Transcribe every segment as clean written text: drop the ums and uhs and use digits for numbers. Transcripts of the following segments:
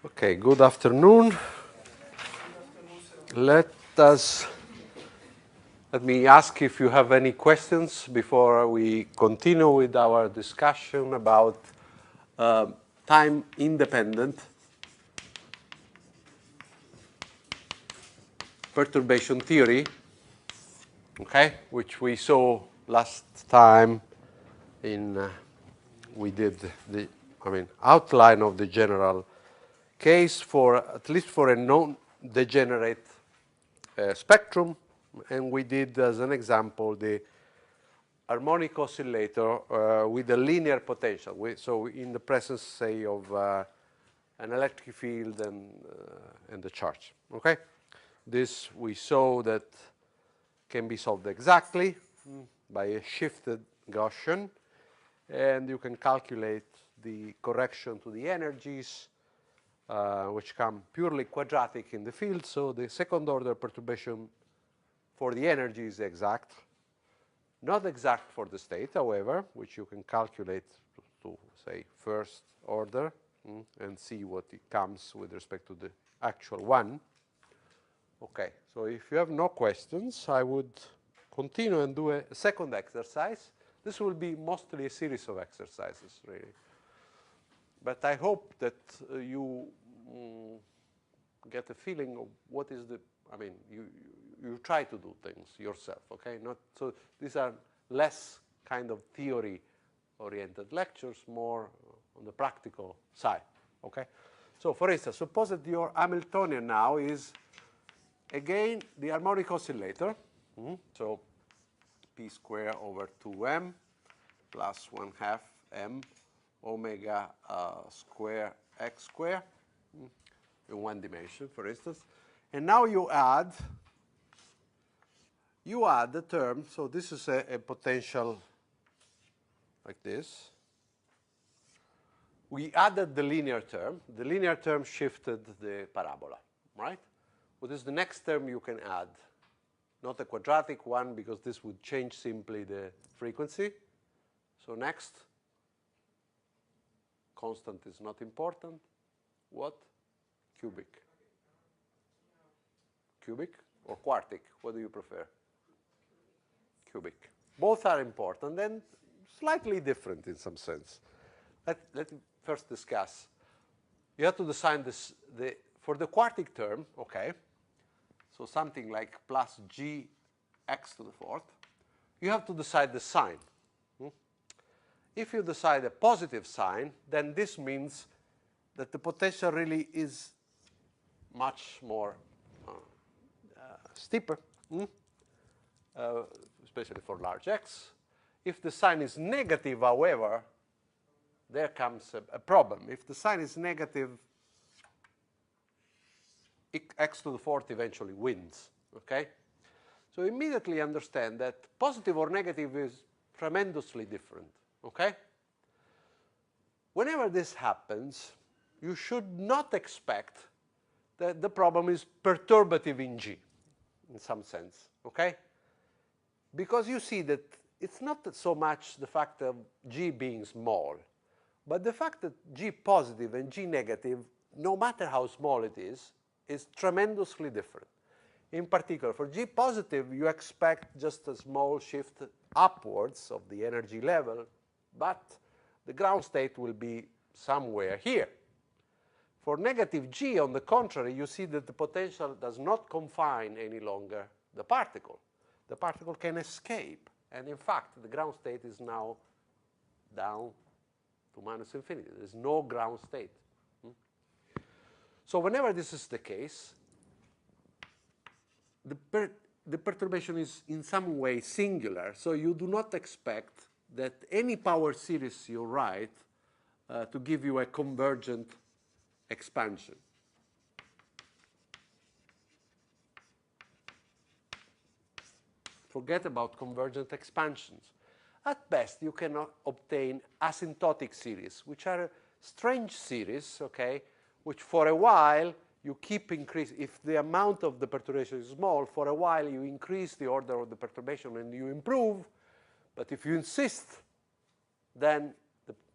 Okay, good afternoon. Let me ask if you have any questions before we continue with our discussion about time-independent perturbation theory, okay, which we saw last time we did the outline of the general case for at least for a non-degenerate spectrum, and we did as an example the harmonic oscillator with a linear potential. So in the presence, say, of an electric field and the charge. Okay, this we saw that can be solved exactly by a shifted Gaussian, and you can calculate the correction to the energies, which come purely quadratic in the field. So the second order perturbation for the energy is exact. Not exact for the state, however, which you can calculate to say, first order and see what it comes with respect to the actual one. Okay, so if you have no questions, I would continue and do a second exercise. This will be mostly a series of exercises, really. But I hope that you get a feeling of what is the, you try to do things yourself, okay? Not so these are less kind of theory-oriented lectures, more on the practical side, okay? So for instance, suppose that your Hamiltonian now is, again, the harmonic oscillator. So p squared over 2m plus 1/2 m omega square x square in one dimension, for instance. And now you add the term, so this is a potential like this. We added the linear term. The linear term shifted the parabola, right? What is the next term you can add? Not a quadratic one, because this would change simply the frequency. So next, constant is not important. What? Cubic. Cubic or quartic? What do you prefer? Cubic. Both are important and slightly different in some sense. Let me first discuss. You have to decide this for the quartic term, okay? So something like plus g x to the fourth. You have to decide the sign. If you decide a positive sign, then this means that the potential really is much more steeper, especially for large x. If the sign is negative, however, there comes a problem. If the sign is negative, x to the fourth eventually wins, okay? So immediately understand that positive or negative is tremendously different, okay? Whenever this happens, you should not expect that the problem is perturbative in G, in some sense, okay? Because you see that it's not so much the fact of G being small, but the fact that G positive and G negative, no matter how small it is tremendously different. In particular, for G positive, you expect just a small shift upwards of the energy level, but the ground state will be somewhere here. For negative G, on the contrary, you see that the potential does not confine any longer the particle. The particle can escape, and in fact, the ground state is now down to minus infinity. There's no ground state. So whenever this is the case, the perturbation is in some way singular, so you do not expect that any power series you write to give you a convergent expansion. Forget about convergent expansions. At best, you can obtain asymptotic series, which are a strange series, okay, which for a while you keep increasing. If the amount of the perturbation is small, for a while you increase the order of the perturbation and you improve. But if you insist, then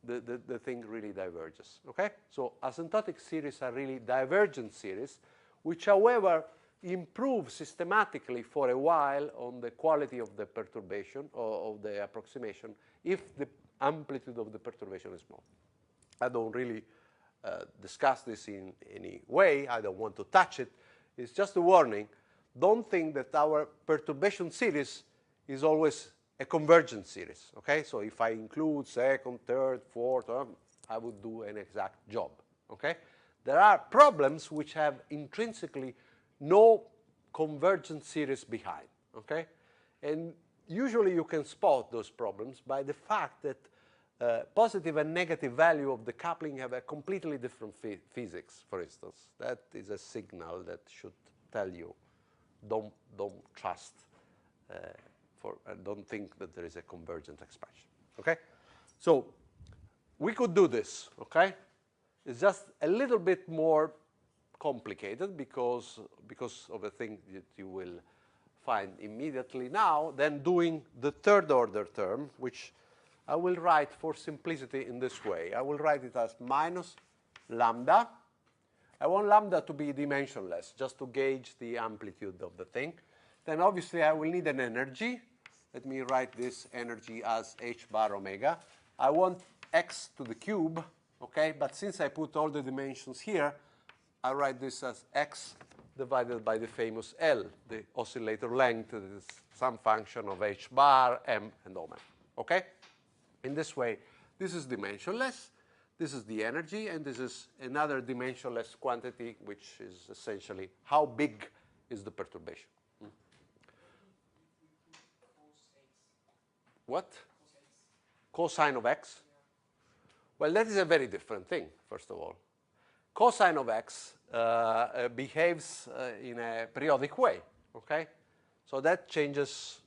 the thing really diverges, okay? So asymptotic series are really divergent series, which, however, improve systematically for a while on the quality of the perturbation or of the approximation if the amplitude of the perturbation is small. I don't really discuss this in any way. I don't want to touch it. It's just a warning. Don't think that our perturbation series is always a convergent series, okay? So if I include second, third, fourth, I would do an exact job, okay? There are problems which have intrinsically no convergent series behind, okay? And usually you can spot those problems by the fact that positive and negative value of the coupling have a completely different physics, for instance. That is a signal that should tell you, don't trust, don't think that there is a convergent expansion, okay? So we could do this, okay? It's just a little bit more complicated because of the thing that you will find immediately now than doing the third order term, which I will write for simplicity in this way. I will write it as minus lambda. I want lambda to be dimensionless, just to gauge the amplitude of the thing. Then obviously I will need an energy. Let me write this energy as h bar omega. I want x to the cube, okay? But since I put all the dimensions here, I write this as x divided by the famous L, the oscillator length. That is some function of h bar, m, and omega, okay? In this way, this is dimensionless. This is the energy, and this is another dimensionless quantity, which is essentially how big is the perturbation. What? Cosine of x? Well, that is a very different thing, first of all. Cosine of x behaves in a periodic way, okay? So that changes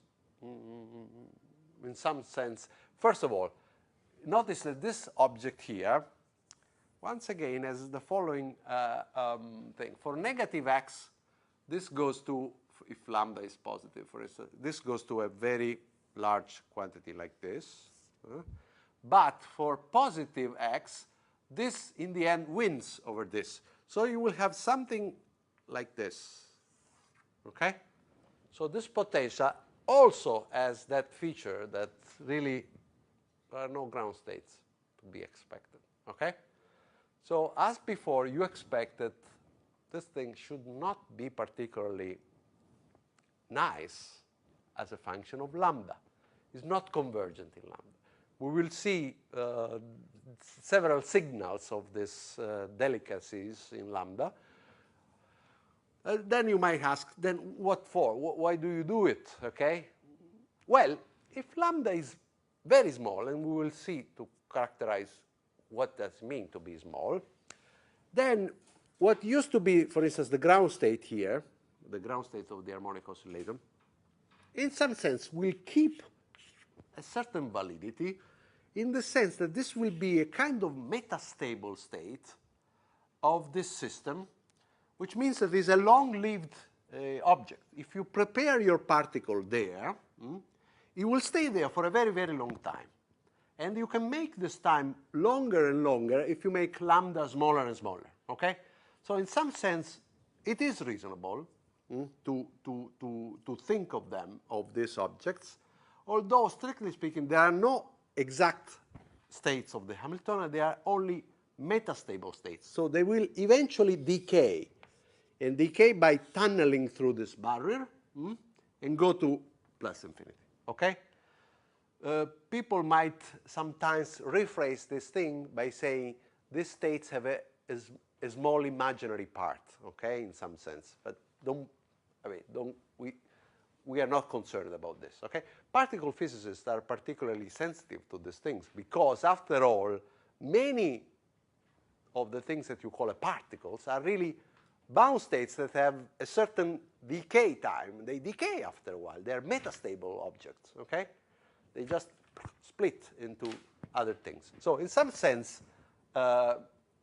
in some sense. First of all, notice that this object here, once again, has the following thing. For negative x, this goes to, if lambda is positive, for instance, this goes to a very large quantity like this. But for positive x, this in the end wins over this. So you will have something like this, okay? So this potential also has that feature that really there are no ground states to be expected, okay? So as before, you expect that this thing should not be particularly nice as a function of lambda. It's not convergent in lambda. We will see several signals of these delicacies in lambda. Then you might ask, then what for? Why do you do it, okay? Well, if lambda is very small, and we will see to characterize what does it mean to be small, then what used to be, for instance, the ground state here, the ground state of the harmonic oscillator, in some sense will keep a certain validity in the sense that this will be a kind of metastable state of this system, which means that it's a long-lived object. If you prepare your particle there, it will stay there for a very, very long time. And you can make this time longer and longer if you make lambda smaller and smaller, okay? So in some sense, it is reasonable to think of them, of these objects, although, strictly speaking, there are no exact states of the Hamiltonian. They are only metastable states. So they will eventually decay, and decay by tunneling through this barrier and go to plus infinity, okay? People might sometimes rephrase this thing by saying these states have a small imaginary part, okay, in some sense. But we are not concerned about this, okay? Particle physicists are particularly sensitive to these things because, after all, many of the things that you call particles are really bound states that have a certain decay time. They decay after a while. They are metastable objects, okay? They just split into other things. So in some sense,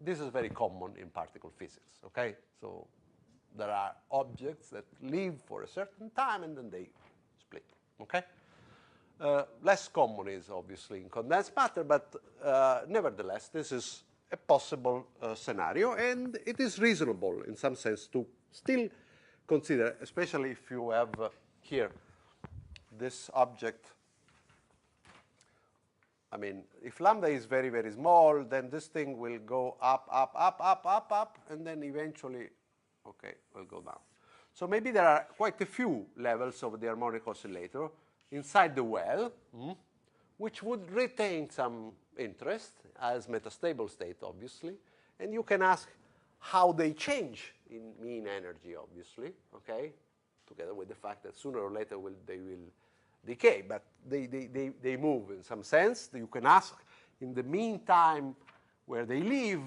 this is very common in particle physics, okay? So there are objects that live for a certain time and then they split, okay? Less common is obviously in condensed matter, but nevertheless, this is a possible scenario, and it is reasonable in some sense to still consider, especially if you have here this object. I mean, if lambda is very, very small, then this thing will go up, up, up, up, up, up, and then eventually, okay, will go down. So maybe there are quite a few levels of the harmonic oscillator inside the well, which would retain some interest as metastable state, obviously. And you can ask how they change in mean energy, obviously, okay, together with the fact that sooner or later they will decay, but they move in some sense. You can ask in the meantime where they live,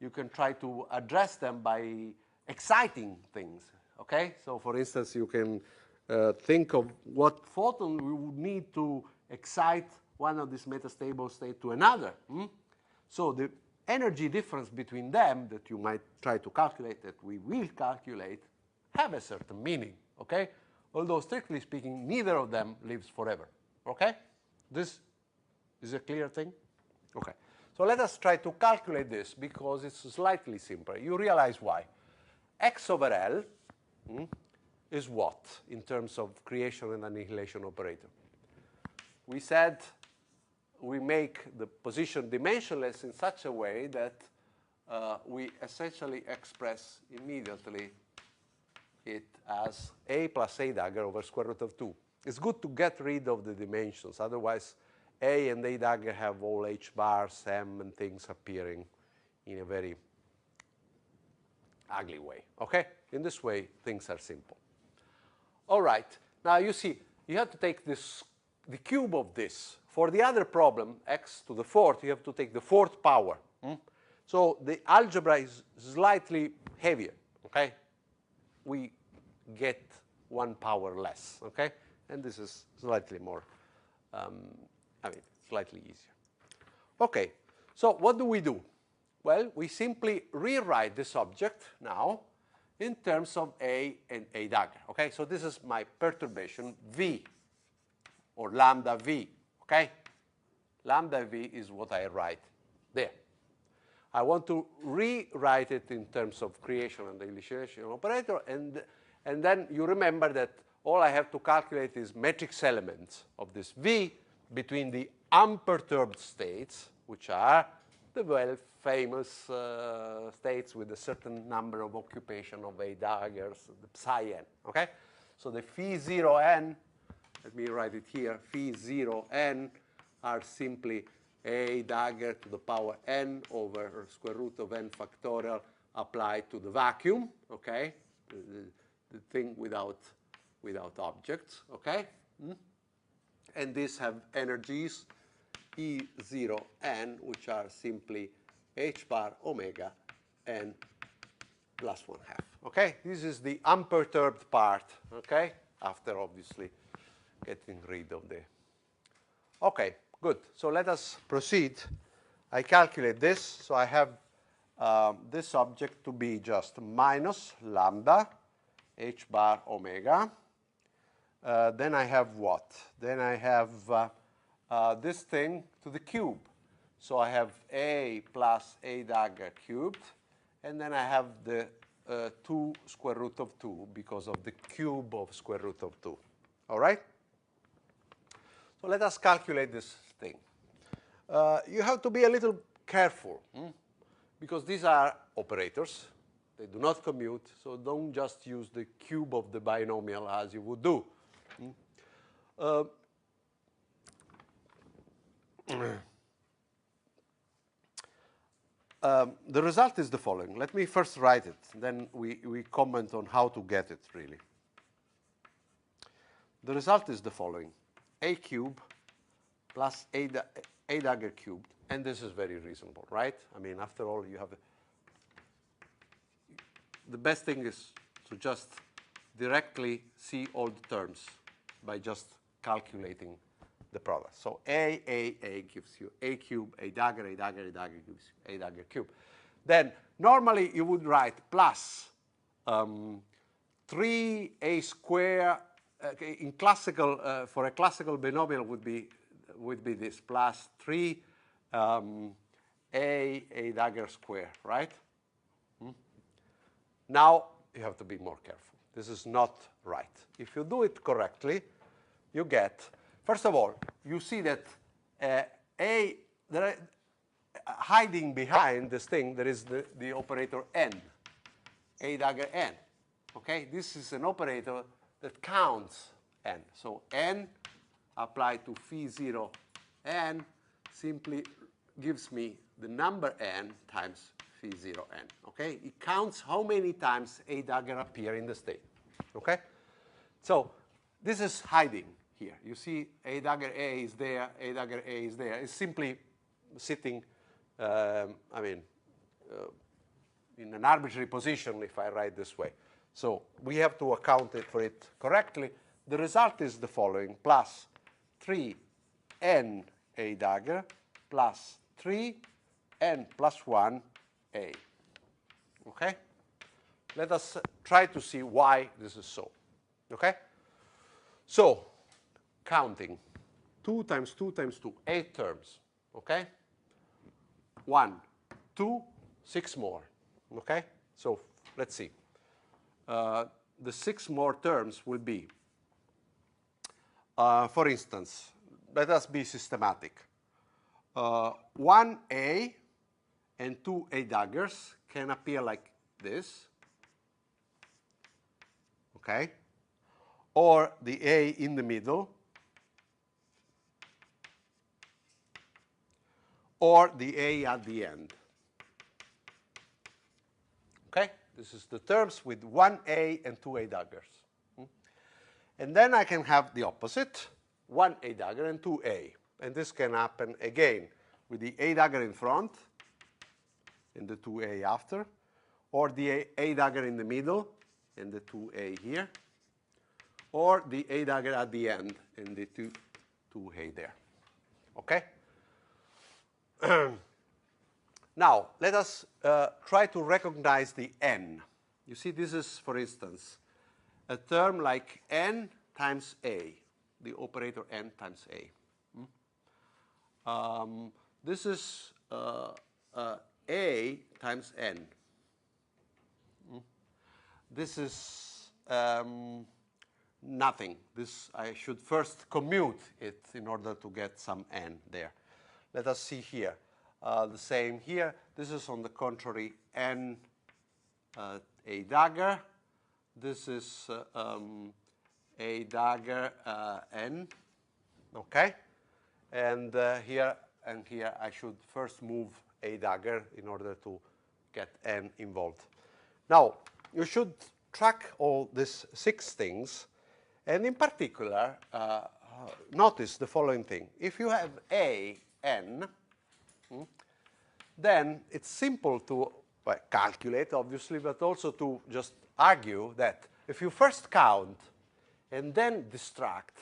you can try to address them by exciting things, okay? So for instance, you can think of what photon we would need to excite one of these metastable state to another. So the energy difference between them that you might try to calculate, that we will calculate, have a certain meaning, okay? Although strictly speaking, neither of them lives forever, okay? This is a clear thing? Okay. So let us try to calculate this because it's slightly simpler. You realize why. X over L is what in terms of creation and annihilation operator? We said we make the position dimensionless in such a way that we essentially express immediately it as A plus A dagger over square root of 2. It's good to get rid of the dimensions. Otherwise, A and A dagger have all H bars, M, and things appearing in a very ugly way. Okay? In this way, things are simple. All right. Now, you see, you have to take this, the cube of this. For the other problem, x to the fourth, you have to take the fourth power. So the algebra is slightly heavier. Okay? We get 1 power less. Okay? And this is slightly more, slightly easier. Okay. So what do? Well, we simply rewrite this object now in terms of A and A dagger. Okay? So this is my perturbation V, or lambda V. Okay? Lambda V is what I write there. I want to rewrite it in terms of creation and annihilation operator, and then you remember that all I have to calculate is matrix elements of this V between the unperturbed states, which are the well-famous states with a certain number of occupation of A daggers, the psi n. Okay? So the phi 0 n, let me write it here, phi 0 n are simply A dagger to the power n over square root of n factorial applied to the vacuum, okay? The thing without objects, okay? And these have energies E0n, which are simply h bar omega n plus 1/2, okay? This is the unperturbed part, okay? After obviously getting rid of the... Okay, good. So let us proceed. I calculate this. So I have this object to be just minus lambda h bar omega. Then I have what? Then I have this thing to the cube. So I have A plus A dagger cubed. And then I have the 2 square root of 2 because of the cube of square root of 2. All right? So let us calculate this thing. You have to be a little careful because these are operators. They do not commute, so don't just use the cube of the binomial as you would do. The result is the following. Let me first write it, then we comment on how to get it, really. The result is the following. A cube plus A dagger cubed, and this is very reasonable, right? I mean, after all, you have... The best thing is to just directly see all the terms by just calculating the product. So A gives you A cube, A dagger gives you A dagger cube. Then normally you would write plus 3A square in classical, for a classical binomial would be this, plus 3 a dagger square, right? Now you have to be more careful. This is not right. If you do it correctly, you get, first of all, you see that hiding behind this thing, there is the operator n, a dagger n. Okay, this is an operator that counts n. So n applied to phi 0 n simply gives me the number n times phi 0 n. Okay, it counts how many times a dagger appear in the state. Okay, so this is hiding here. You see a dagger a is there, a dagger a is there. It's simply sitting, in an arbitrary position if I write this way. So we have to account for it correctly. The result is the following, plus 3n a dagger plus 3n plus 1 a. Okay? Let us try to see why this is so. Okay? So, counting 2 times 2 times 2, 8 terms. Okay? 1, 2, 6 more. Okay? So, let's see. The 6 more terms will be, for instance, let us be systematic. 1a and 2a daggers can appear like this. Okay? Or the a in the middle. Or the a at the end. Okay? This is the terms with 1a and 2a daggers. And then I can have the opposite, 1a dagger and 2a. And this can happen again with the a dagger in front and the 2a after, or the a dagger in the middle and the 2a here, or the a dagger at the end and the 2a there. Okay? Now, let us try to recognize the n. You see, this is, for instance, a term like n times a, the operator n times a. This is a times n. This is nothing. This I should first commute it in order to get some n there. Let us see here. The same here. This is, on the contrary, n a dagger. This is a dagger n. Okay? And here I should first move a dagger in order to get n involved. Now, you should track all these 6 things, and in particular, notice the following thing. If you have a n, then it's simple to calculate, obviously, but also to just argue that if you first count and then distract,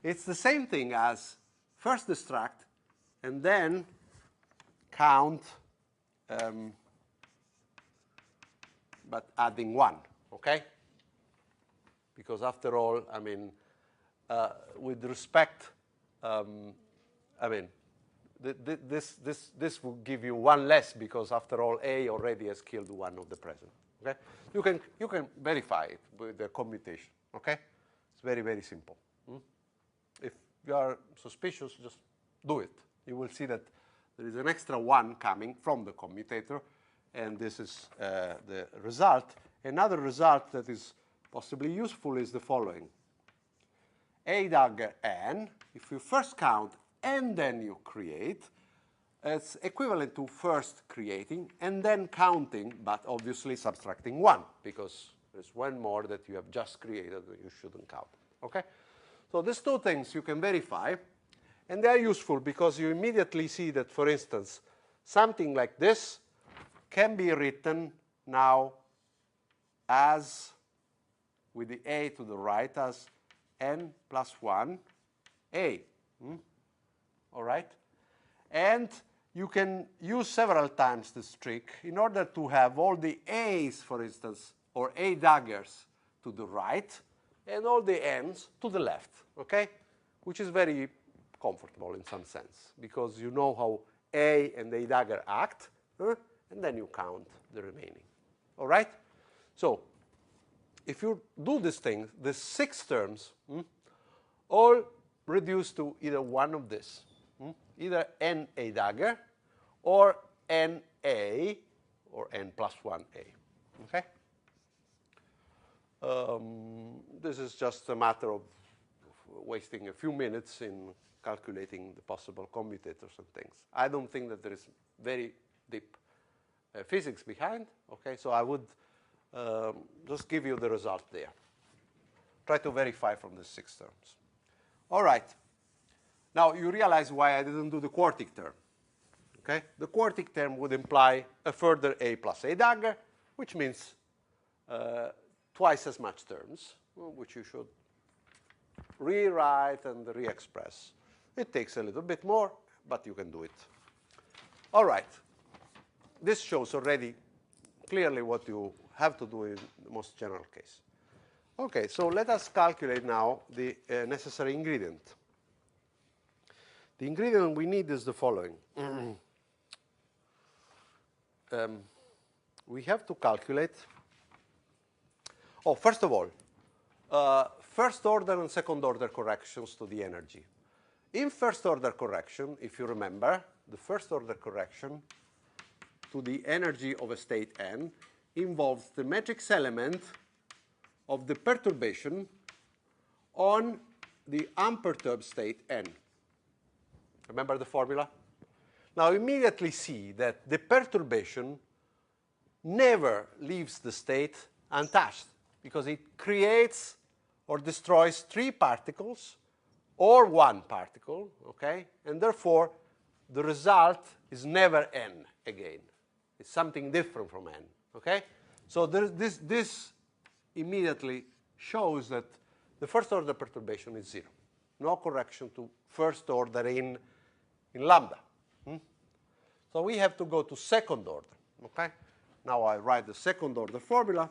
it's the same thing as first distract and then count, but adding 1, okay? Because after all, with respect, this will give you 1 less, because after all, A already has killed 1 of the present. Okay? You can verify it with the commutation. Okay? It's very, very simple. If you are suspicious, just do it. You will see that there is an extra 1 coming from the commutator, and this is the result. Another result that is possibly useful is the following. A dagger n, if you first count and then you create, it's equivalent to first creating and then counting, but obviously subtracting 1, because there's 1 more that you have just created that you shouldn't count. Okay? So these 2 things you can verify, and they are useful because you immediately see that, for instance, something like this can be written now as, with the a to the right, as n plus 1 a. All right? And you can use several times this trick in order to have all the a's, for instance, or a daggers to the right, and all the n's to the left, okay? Which is very comfortable in some sense, because you know how A and A dagger act, and then you count the remaining. All right? So if you do this thing, the 6 terms all reduce to either one of this, either n A dagger or n A or n plus 1 A. Okay? This is just a matter of wasting a few minutes in calculating the possible commutators and things. I don't think that there is very deep physics behind. Okay, so I would just give you the result there. Try to verify from the 6 terms. All right. Now you realize why I didn't do the quartic term. Okay, the quartic term would imply a further A plus A dagger, which means twice as much terms, which you should rewrite and re-express. It takes a little bit more, but you can do it. All right. This shows already clearly what you have to do in the most general case. Okay, so let us calculate now the necessary ingredient. The ingredient we need is the following. We have to calculate. Oh, first of all, first order and second order corrections to the energy. In first order correction, if you remember, the first order correction to the energy of a state n involves the matrix element of the perturbation on the unperturbed state n. Remember the formula? Now immediately see that the perturbation never leaves the state untouched, because it creates or destroys 3 particles or 1 particle, okay? And therefore, the result is never n again. It's something different from n, okay? So this immediately shows that the first order perturbation is 0. No correction to first order in lambda. So we have to go to second order, okay? Now I write the second order formula.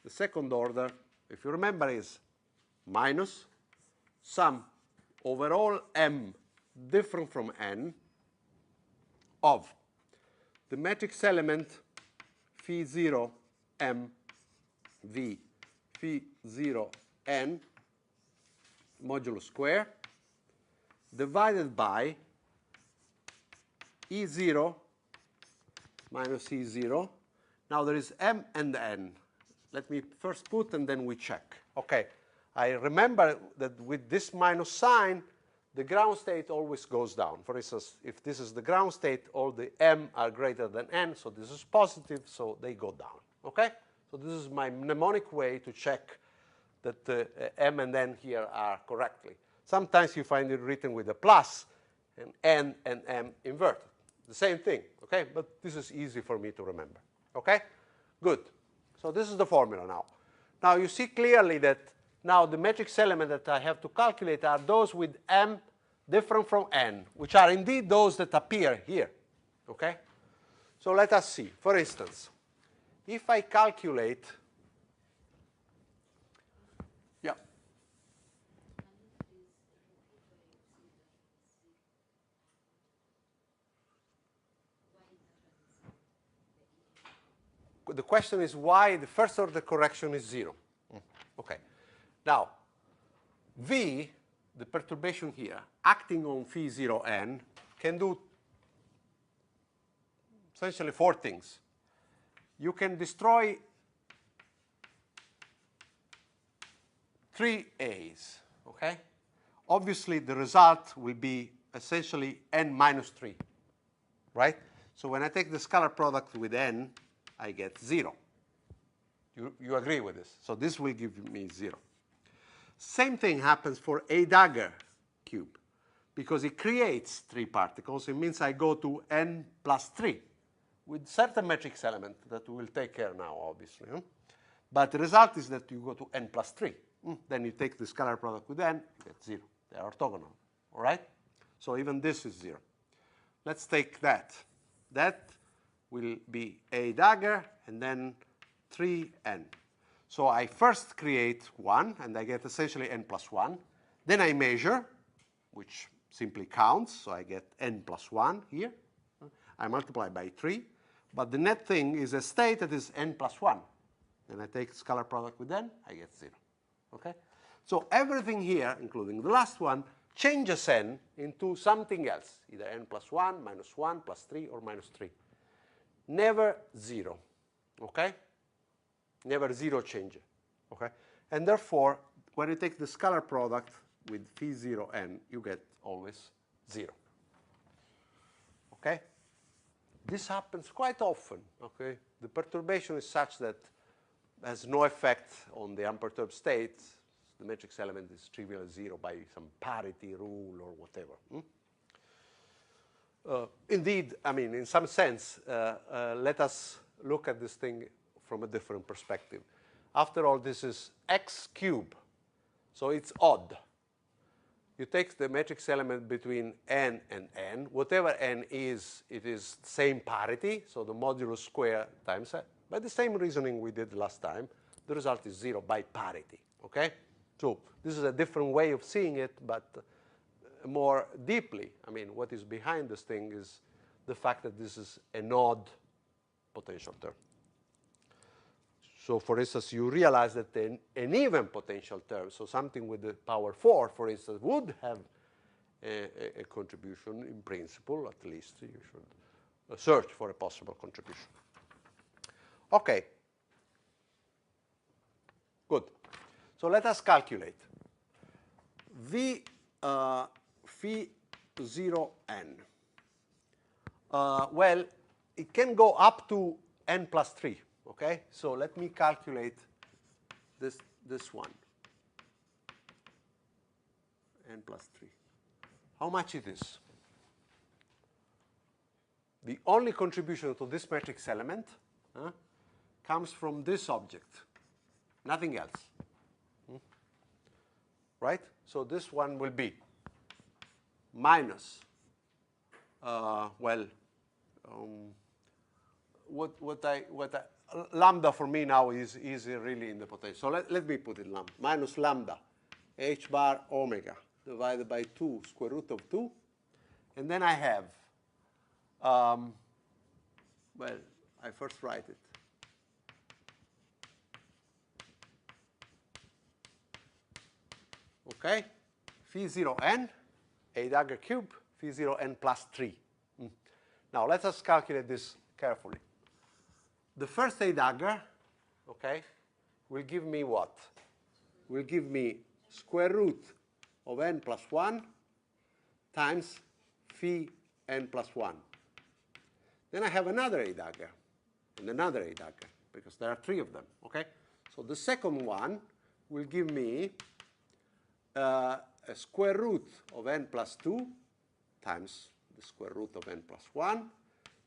The second order, if you remember, is minus sum over all m different from n of the matrix element phi 0 m v phi 0 n modulo square divided by E0 minus E0. Now there is m and n. Let me first put and then we check. Okay, I remember that with this minus sign, the ground state always goes down. For instance, if this is the ground state, all the m are greater than n, so this is positive, so they go down. Okay? So this is my mnemonic way to check that the m and n here are correctly. Sometimes you find it written with a plus and n and m inverted. The same thing, okay? But this is easy for me to remember, okay? Good. So this is the formula now. Now you see clearly that now the matrix element that I have to calculate are those with m different from n, which are indeed those that appear here, okay? So let us see. For instance, if I calculate, yeah. The question is why the first order correction is 0. Okay. Now, V, the perturbation here, acting on phi 0 n, can do essentially 4 things. You can destroy 3 A's, okay? Obviously, the result will be essentially n minus 3, right? So when I take the scalar product with n, I get 0. You agree with this? So this will give me 0. Same thing happens for A dagger cube. Because it creates 3 particles, it means I go to n plus 3 with certain matrix element that we will take care now, obviously. But the result is that you go to n plus 3. Then you take the scalar product with n, you get 0. They are orthogonal, all right? So even this is 0. Let's take that. That will be A dagger and then 3n. So I first create 1, and I get essentially n plus 1. Then I measure, which simply counts, so I get n plus 1 here. I multiply by 3. But the net thing is a state that is n plus 1. Then I take scalar product with n, I get 0. Okay? So everything here, including the last one, changes n into something else, either n plus 1, minus 1, plus 3, or minus 3. Never 0. Okay? Never 0 change. Okay? And therefore, when you take the scalar product with phi 0 n, you get always 0. Okay? This happens quite often. Okay? The perturbation is such that it has no effect on the unperturbed state. The matrix element is trivial 0 by some parity rule or whatever. Indeed, I mean, in some sense, let us look at this thing from a different perspective. After all, this is x cubed, so it's odd. You take the matrix element between n and n. Whatever n is, it is same parity, so the modulus square times n. By the same reasoning we did last time, the result is 0 by parity. Okay? So this is a different way of seeing it, but more deeply, I mean, what is behind this thing is the fact that this is an odd potential term. So for instance, you realize that an even potential term, so something with the power 4, for instance, would have a contribution in principle. At least you should search for a possible contribution. Okay. Good. So let us calculate. V phi 0n. Well, it can go up to n plus 3. Okay? So let me calculate this one. N plus 3. How much it is? The only contribution to this matrix element comes from this object. Nothing else. Right? So this one will be minus, lambda for me now is really in the potential. So let me put it lambda. Minus lambda h bar omega divided by 2 square root of 2. And then I have, well, I first write it. Okay? Phi 0 n, a dagger cube, phi 0 n plus 3. Now let us calculate this carefully. The first a dagger, okay, will give me what? Will give me square root of n plus 1 times phi n plus 1. Then I have another a dagger and another a dagger because there are 3 of them. Okay, so the second one will give me a square root of n plus 2 times the square root of n plus 1,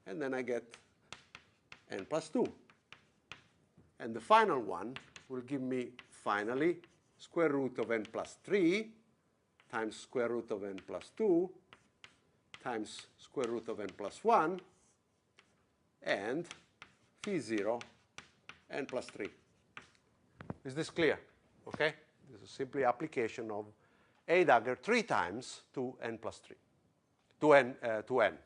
and then I get n plus 2. And the final one will give me, finally, square root of n plus 3 times square root of n plus 2 times square root of n plus 1 and phi 0 n plus 3. Is this clear? Okay? This is simply application of a dagger 3 times to n plus 3, to n.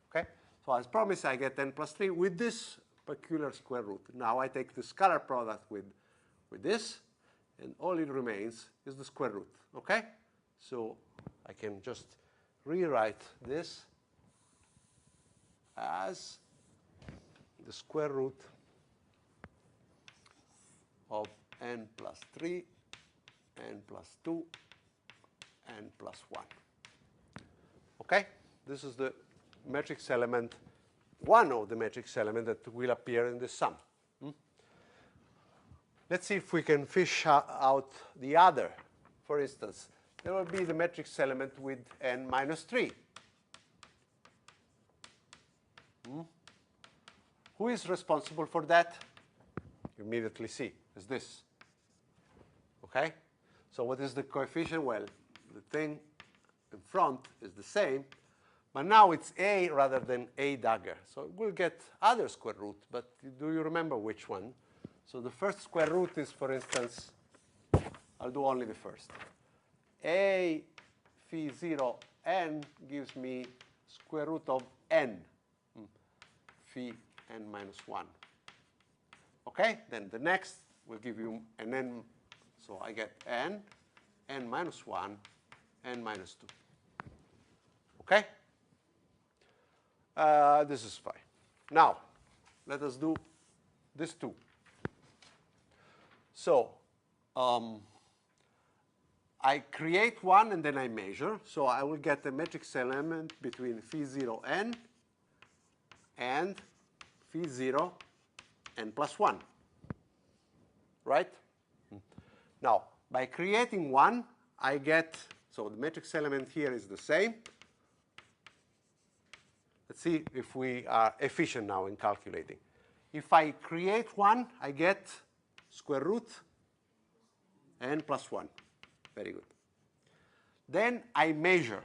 Okay? So as promised, I get n plus 3 with this peculiar square root. Now I take the scalar product with this, and all it remains is the square root. Okay? So I can just rewrite this as the square root of n plus 3, n plus 2, n plus 1. Okay? This is the matrix element, one of the matrix elements that will appear in the sum. Let's see if we can fish out the other. For instance, there will be the matrix element with n minus 3. Who is responsible for that? You immediately see, is this. Okay? So what is the coefficient? Well, the thing in front is the same, but now it's a rather than a dagger. So we'll get other square root, but do you remember which one? So the first square root is, for instance, I'll do only the first. A phi 0 n gives me square root of n, phi n minus 1. Okay? Then the next will give you an n, so I get n minus 1, n minus 2. Okay? This is fine. Now, let us do this two. So, I create one and then I measure. So I will get a matrix element between phi 0 n and phi 0 n plus 1. Right? Now, by creating one, I get, so the matrix element here is the same. Let's see if we are efficient now in calculating. If I create one, I get square root n plus 1. Very good. Then I measure.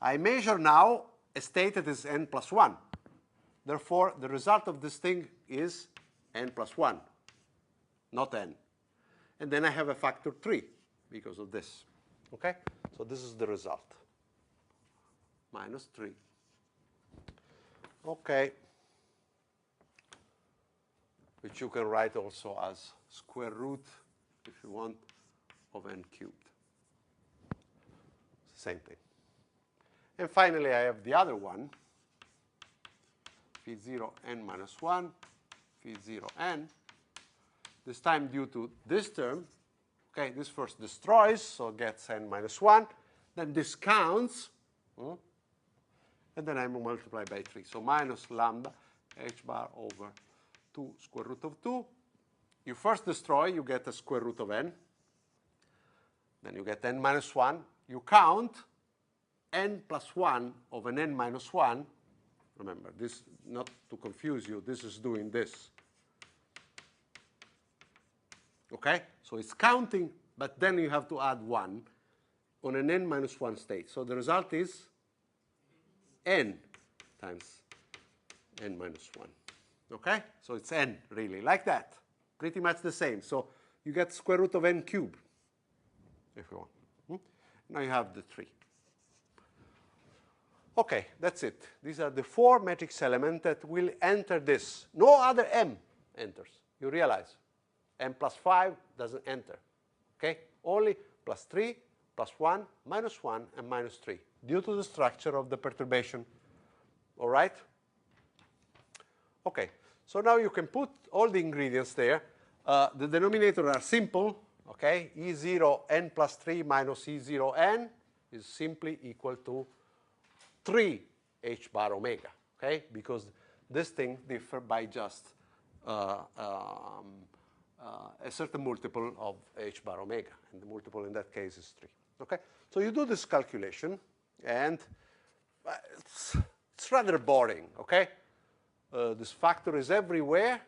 I measure now a state that is n plus 1. Therefore, the result of this thing is n plus 1, not n. And then I have a factor 3 because of this. Okay? So this is the result. Minus 3. Okay. Which you can write also as square root, if you want, of n cubed. Same thing. And finally, I have the other one, phi 0 n minus 1, phi 0 n. This time due to this term, okay, this first destroys, so gets n minus 1. Then this counts, and then I multiply by 3. So minus lambda h bar over 2 square root of 2. You first destroy, you get a square root of n. Then you get n minus 1. You count n plus 1 of an n minus 1. Remember, this, not to confuse you, this is doing this. Okay? So it's counting, but then you have to add 1 on an n minus 1 state. So the result is n times n minus 1. Okay? So it's n, really, like that. Pretty much the same. So you get square root of n cubed, if you want. Now you have the 3. Okay, that's it. These are the 4 matrix elements that will enter this. No other m enters. You realize m plus 5 doesn't enter. Okay? Only plus 3, plus 1, minus 1, and minus 3, due to the structure of the perturbation. All right? Okay. So now you can put all the ingredients there. The denominators are simple. Okay? E0 n plus 3 minus E0 n is simply equal to 3 h bar omega. Okay? Because this thing differs by just a certain multiple of h bar omega. And the multiple in that case is 3. Okay? So you do this calculation, and it's rather boring. Okay? This factor is everywhere.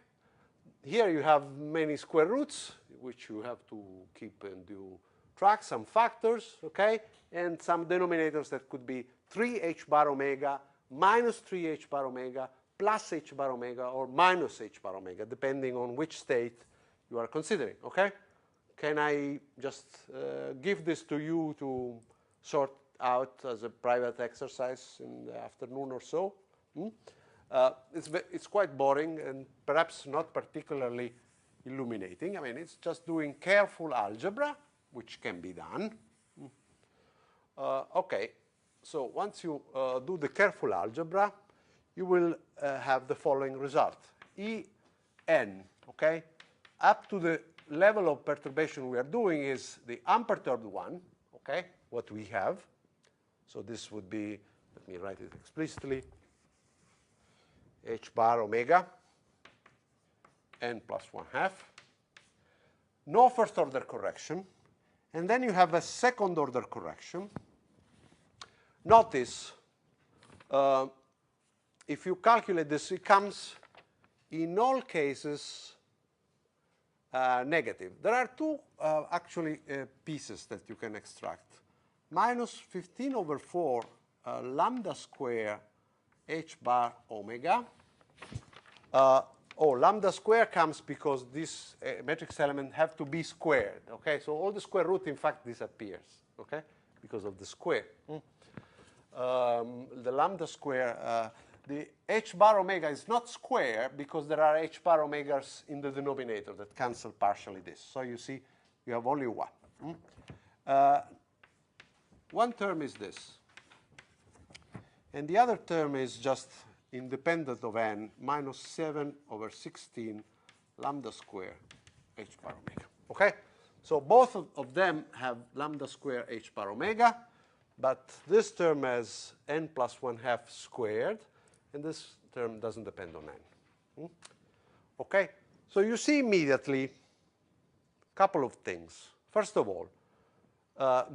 Here you have many square roots, which you have to keep in due track, some factors, okay, and some denominators that could be 3h bar omega, minus 3h bar omega, plus h bar omega, or minus h bar omega, depending on which state you are considering, okay? Can I just give this to you to sort out as a private exercise in the afternoon or so? It's quite boring and perhaps not particularly illuminating. I mean, it's just doing careful algebra, which can be done. Okay, so once you do the careful algebra, you will have the following result. En, okay, up to the level of perturbation we are doing is the unperturbed one, okay, what we have. So this would be, let me write it explicitly, h bar omega n plus 1/2. No first order correction. And then you have a second order correction. Notice, if you calculate this, it comes in all cases negative. There are two actually pieces that you can extract. Minus 15 over 4 lambda square h bar omega lambda square comes because this matrix element have to be squared. Okay, so all the square root in fact disappears. Okay, because of the square. The lambda square, the h bar omega is not square because there are h bar omegas in the denominator that cancel partially this. So you see, you have only one. One term is this, and the other term is just independent of n, minus 7 over 16 lambda square h bar omega. Okay? So both of them have lambda square h bar omega, but this term has n plus 1/2 squared, and this term doesn't depend on n. Okay? So you see immediately a couple of things. First of all,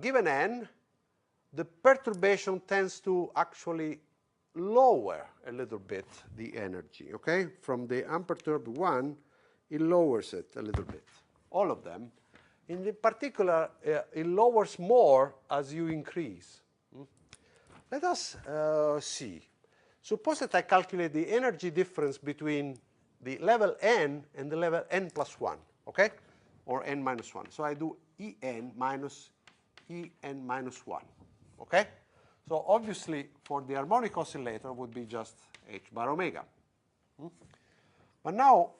given n, the perturbation tends to actually lower a little bit the energy, okay? From the unperturbed one, it lowers it a little bit, all of them. In particular, it lowers more as you increase. Let us see. Suppose that I calculate the energy difference between the level n and the level n plus 1, okay? Or n minus 1. So I do En minus En minus 1, okay? So obviously, for the harmonic oscillator, would be just h bar omega. But now,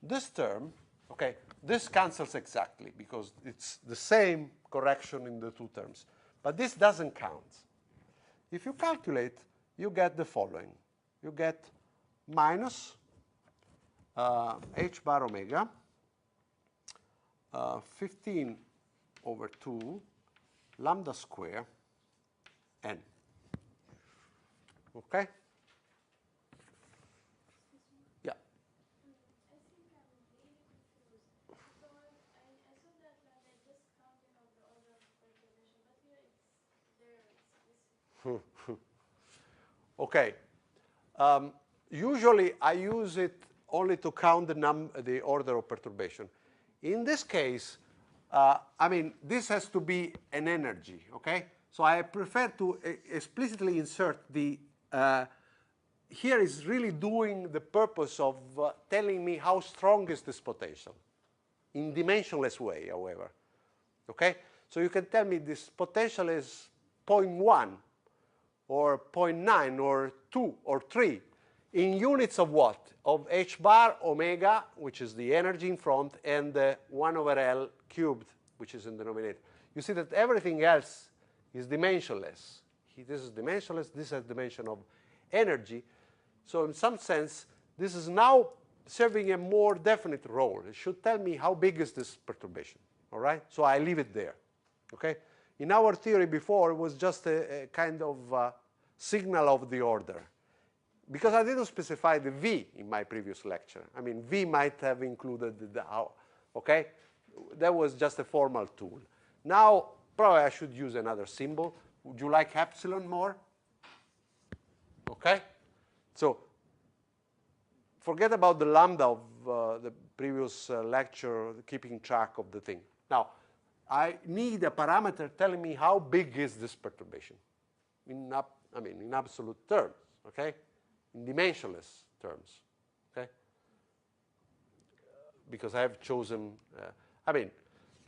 this term, okay, this cancels exactly because it's the same correction in the two terms. But this doesn't count. If you calculate, you get the following. You get minus h bar omega 15 over 2 lambda square n. Okay? Yeah. I think I'm really confused. So I saw that they're just counting of the order of perturbation, but here it's missing. Okay. Usually I use it only to count the order of perturbation. In this case, I mean, this has to be an energy, okay? So I prefer to explicitly insert the, here is really doing the purpose of telling me how strong is this potential, in dimensionless way, however, okay? So you can tell me this potential is 0.1 or 0.9 or 2 or 3 in units of what? Of h bar omega, which is the energy in front, and 1 over L cubed, which is in the denominator. You see that everything else is dimensionless. This is dimensionless. This has dimension of energy. So in some sense, this is now serving a more definite role. It should tell me how big is this perturbation. All right? So I leave it there. Okay? In our theory before, it was just a kind of signal of the order. Because I didn't specify the V in my previous lecture. I mean, V might have included the how. Okay? That was just a formal tool. Now, probably I should use another symbol. Would you like epsilon more? Okay? So, forget about the lambda of the previous lecture, keeping track of the thing. Now, I need a parameter telling me how big is this perturbation in absolute terms, okay? In dimensionless terms, okay? Because I have chosen,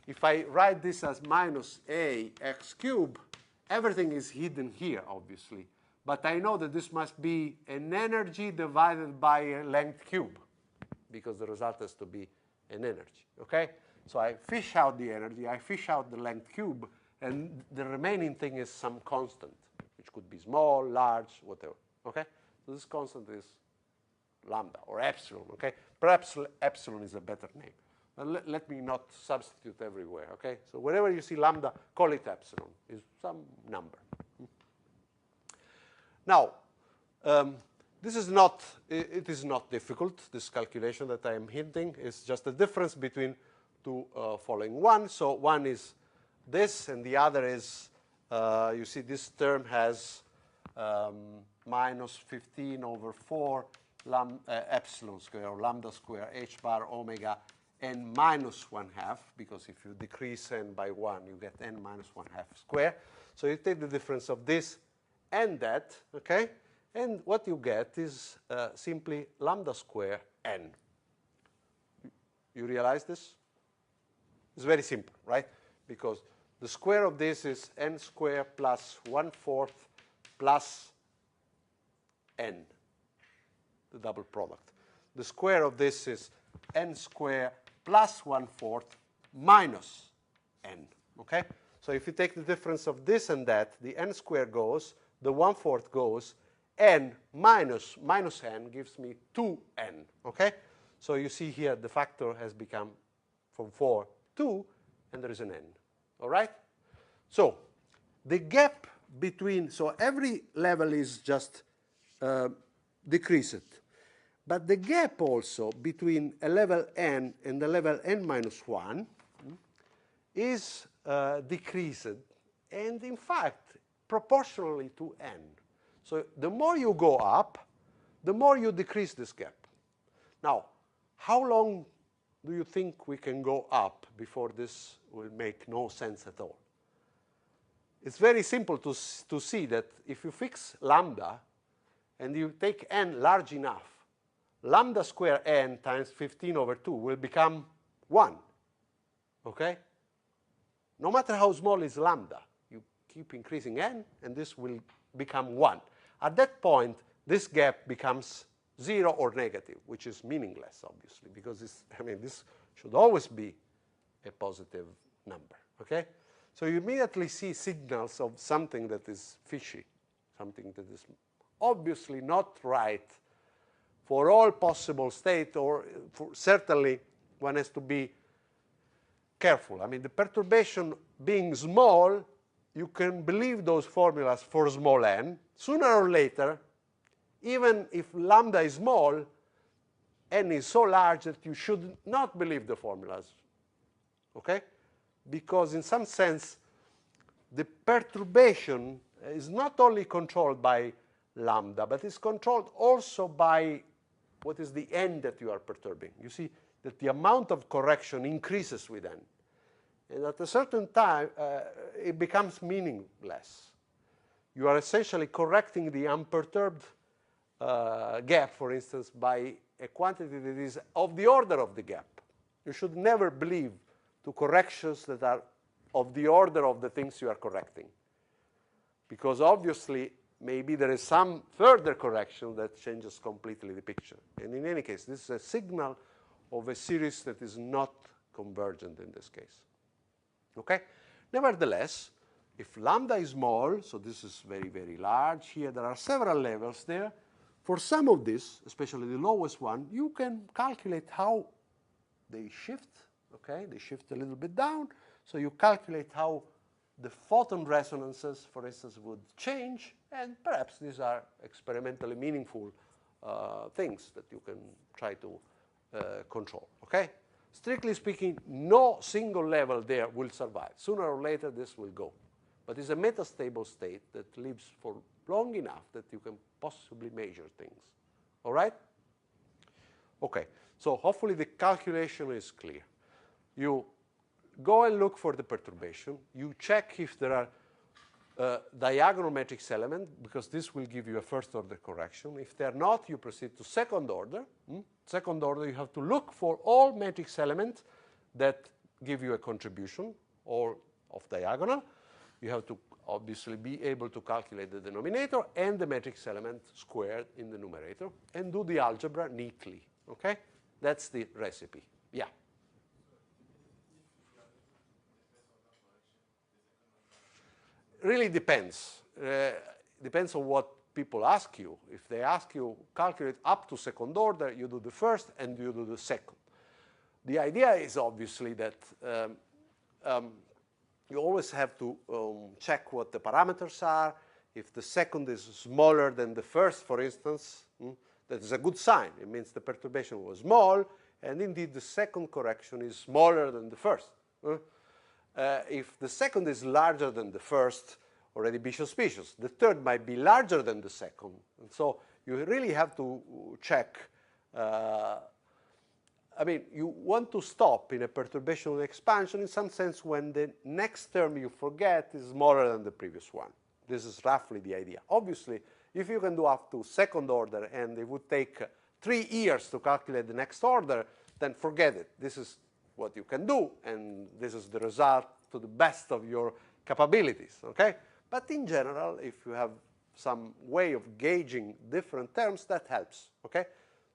if I write this as minus a x cubed, everything is hidden here, obviously. But I know that this must be an energy divided by a length cube, because the result has to be an energy, okay? So I fish out the energy, I fish out the length cube, and the remaining thing is some constant, which could be small, large, whatever, okay? So this constant is lambda, or epsilon, okay? Perhaps epsilon is a better name. But let me not substitute everywhere, okay? So wherever you see lambda, call it epsilon. It's some number. Now, it is not difficult, this calculation that I am hinting. It's just a difference between two following one. So one is this, and the other is, you see this term has minus 15 over 4 epsilon square, or lambda square, h bar omega n minus 1/2, because if you decrease n by 1, you get n minus 1/2 square. So you take the difference of this and that, okay? And what you get is simply lambda square n. You realize this? It's very simple, right? Because the square of this is n squared plus 1/4 plus n, the double product. The square of this is n squared plus 1/4 minus n, okay? So if you take the difference of this and that, the n squared goes, the 1/4 goes, n minus n gives me 2n, okay? So you see here the factor has become from 4, 2, and there is an n, all right? So the gap between, so every level is just decreased. But the gap also between a level n and the level n minus 1 is decreased, and in fact, proportionally to n. So the more you go up, the more you decrease this gap. Now, how long do you think we can go up before this will make no sense at all? It's very simple to see that if you fix lambda and you take n large enough, lambda square n times 15/2 will become 1, okay? No matter how small is lambda, you keep increasing n, and this will become 1. At that point, this gap becomes 0 or negative, which is meaningless, obviously, because this should always be a positive number, okay? So you immediately see signals of something that is fishy, something that is obviously not right for all possible state, or certainly one has to be careful. The perturbation being small, you can believe those formulas for small n. Sooner or later, even if lambda is small, n is so large that you should not believe the formulas, okay? Because in some sense, the perturbation is not only controlled by lambda, but is controlled also by what is the n that you are perturbing. You see that the amount of correction increases with n. And at a certain time, it becomes meaningless. You are essentially correcting the unperturbed gap, for instance, by a quantity that is of the order of the gap. You should never believe to corrections that are of the order of the things you are correcting. Because obviously, maybe there is some further correction that changes completely the picture. And in any case, this is a signal of a series that is not convergent in this case. Okay? Nevertheless, if lambda is small, so this is very, very large, here there are several levels there. For some of this, especially the lowest one, you can calculate how they shift. Okay? They shift a little bit down. So you calculate how the photon resonances, for instance, would change, and perhaps these are experimentally meaningful things that you can try to control. Okay? Strictly speaking, no single level there will survive. Sooner or later, this will go. But it's a metastable state that lives for long enough that you can possibly measure things. All right? Okay. So hopefully the calculation is clear. You go and look for the perturbation. You check if there are diagonal matrix elements, because this will give you a first order correction. If they're not, you proceed to second order. Second order, you have to look for all matrix elements that give you a contribution, or of diagonal. You have to obviously be able to calculate the denominator and the matrix element squared in the numerator, and do the algebra neatly. Okay? That's the recipe. Yeah. Really depends. Depends on what people ask you. If they ask you calculate up to second order, you do the first and you do the second. The idea is obviously that you always have to check what the parameters are. If the second is smaller than the first, for instance, that is a good sign. It means the perturbation was small, and indeed the second correction is smaller than the first. If the second is larger than the first, already Bishop-Species. The third might be larger than the second. And so you really have to check. You want to stop in a perturbational expansion in some sense when the next term you forget is smaller than the previous one. This is roughly the idea. Obviously, If you can do up to second order and it would take 3 years to calculate the next order, then forget it. This is what you can do, and this is the result to the best of your capabilities, okay? But in general, if you have some way of gauging different terms, that helps, okay?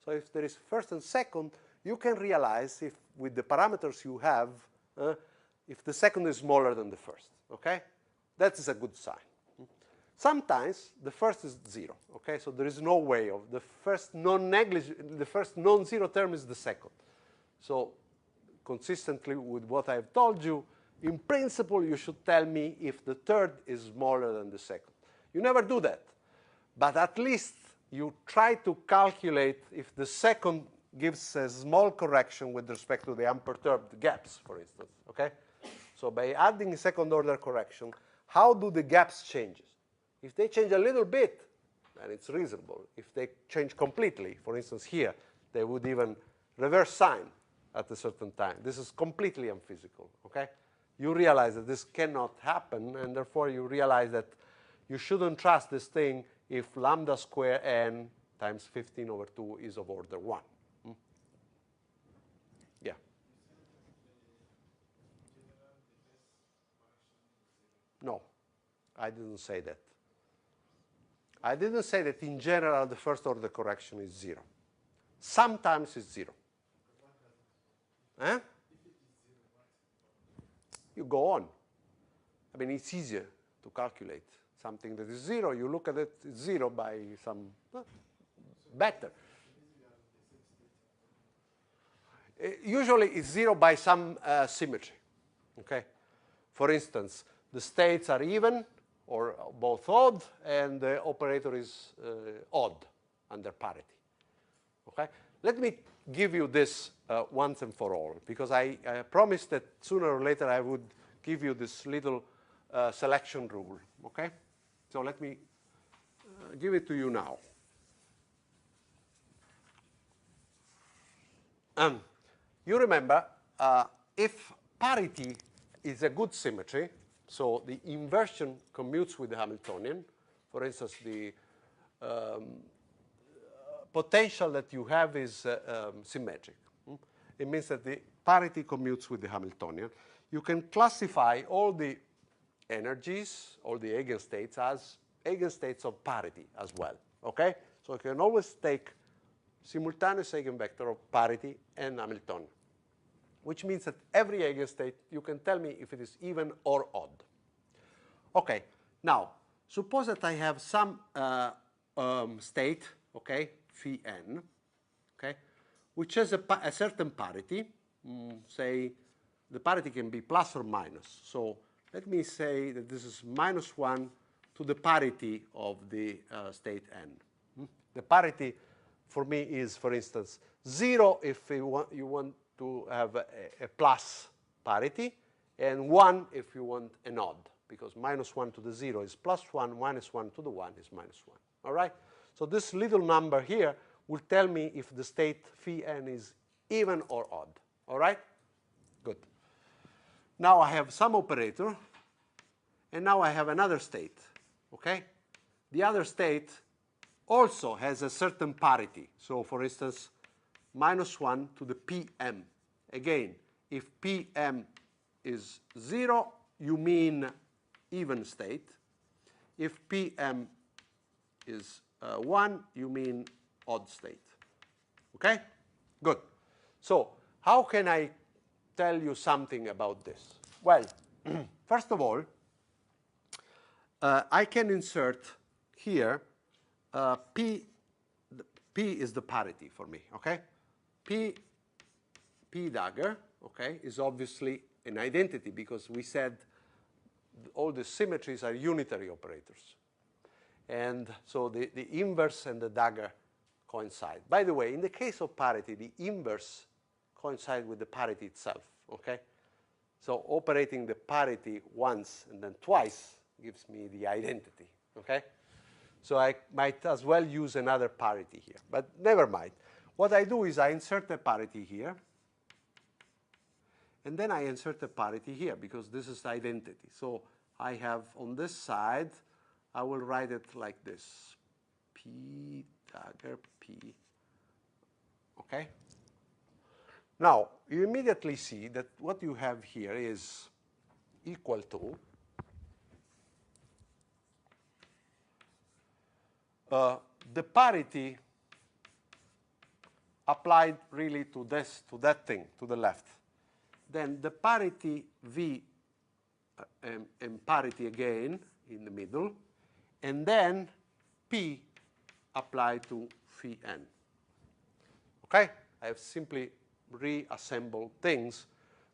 So if there is first and second, you can realize if with the parameters you have, if the second is smaller than the first, okay? That is a good sign. Sometimes the first is 0, okay? So there is no way of the first non-zero term is the second. So consistently with what I've told you, in principle, you should tell me if the third is smaller than the second. You never do that, but at least you try to calculate if the second gives a small correction with respect to the unperturbed gaps, for instance, okay? So by adding a second order correction, how do the gaps change? If they change a little bit, then it's reasonable. If they change completely, for instance here, they would even reverse sign at a certain time. This is completely unphysical, okay? You realize that this cannot happen, and therefore you realize that you shouldn't trust this thing if lambda square n times 15/2 is of order 1. Yeah. No, I didn't say that. I didn't say that in general the first order correction is 0. Sometimes it's 0. You go on. I mean, it's easier to calculate something that is 0. You look at it, it's 0 by some better. Usually it's 0 by some symmetry. Okay. For instance, the states are even or both odd, and the operator is odd under parity. Okay. Let me give you this once and for all, because I promised that sooner or later I would give you this little selection rule. Okay. So let me give it to you now. You remember, if parity is a good symmetry, so the inversion commutes with the Hamiltonian, for instance, the potential that you have is symmetric. It means that the parity commutes with the Hamiltonian. You can classify all the energies, all the eigenstates, as eigenstates of parity as well. Okay? So you can always take simultaneous eigenvector of parity and Hamiltonian, which means that every eigenstate, you can tell me if it is even or odd. Okay, now, suppose that I have some state, okay, phi n, okay, which has a certain parity. Say the parity can be plus or minus. So let me say that this is -1 to the parity of the state n. The parity for me is, for instance, 0 if you want to have a plus parity, and 1 if you want an odd, because -1 to the 0 is +1, -1 to the 1 is -1. All right? So this little number here will tell me if the state phi n is even or odd. All right? Good. Now I have some operator, and now I have another state. Okay? The other state also has a certain parity. So for instance, -1 to the pm. Again, if pm is 0, you mean even state. If pm is 1, you mean odd state. Okay? Good. So how can I tell you something about this? Well, first of all, I can insert here P is the parity for me, okay? P dagger, okay, is obviously an identity because we said all the symmetries are unitary operators. And so the inverse and the dagger coincide. By the way, in the case of parity, the inverse coincides with the parity itself, okay? So operating the parity once and then twice gives me the identity, okay? So I might as well use another parity here, but never mind. What I do is I insert a parity here, and then I insert a parity here, because this is identity. So I have on this side, I will write it like this. P dagger P. Okay? Now, you immediately see that what you have here is equal to the parity applied really to this, to that thing, to the left. Then the parity V and parity again in the middle, and then P applied to phi n. Okay? I have simply reassembled things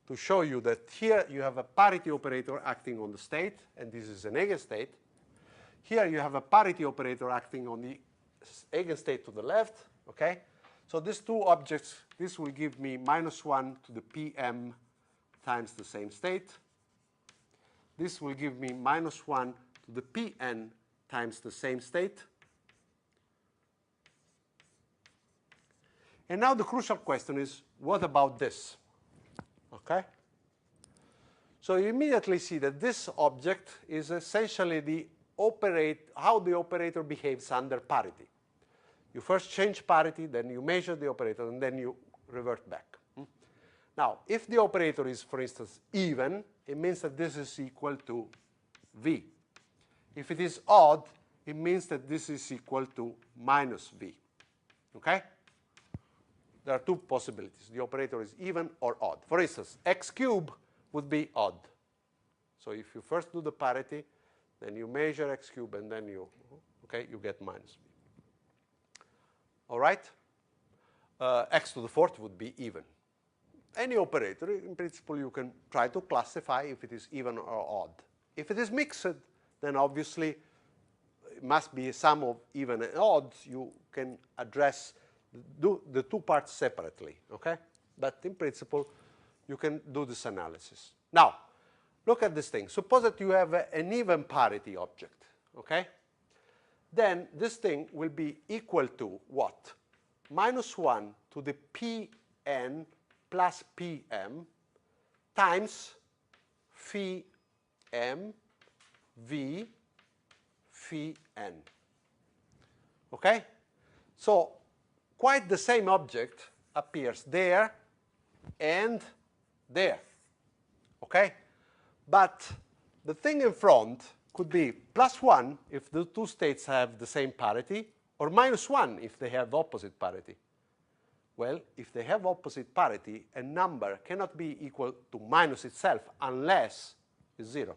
to show you that here you have a parity operator acting on the state, and this is an eigenstate. Here you have a parity operator acting on the eigenstate to the left. Okay? So these two objects, this will give me -1 to the Pm times the same state. This will give me -1 to the Pn times the same state. And now the crucial question is, what about this? Okay? So you immediately see that this object is essentially how the operator behaves under parity. You first change parity, then you measure the operator, and then you revert back. Now, if the operator is, for instance, even, it means that this is equal to V. If it is odd, it means that this is equal to -V. Okay? There are two possibilities. The operator is even or odd. For instance, x cubed would be odd. So if you first do the parity, then you measure x cubed, and then you get -V. All right? X to the fourth would be even. Any operator, in principle, you can try to classify if it is even or odd. If it is mixed, then obviously it must be a sum of even and odd. You can address the two parts separately, okay? But in principle, you can do this analysis. Now, look at this thing. Suppose that you have an even parity object, okay? Then this thing will be equal to what? -1 to the Pn plus Pm times phi m v phi n. Okay? So quite the same object appears there and there. Okay? But the thing in front could be +1 if the two states have the same parity, or -1 if they have opposite parity. Well, if they have opposite parity, a number cannot be equal to minus itself unless it's 0.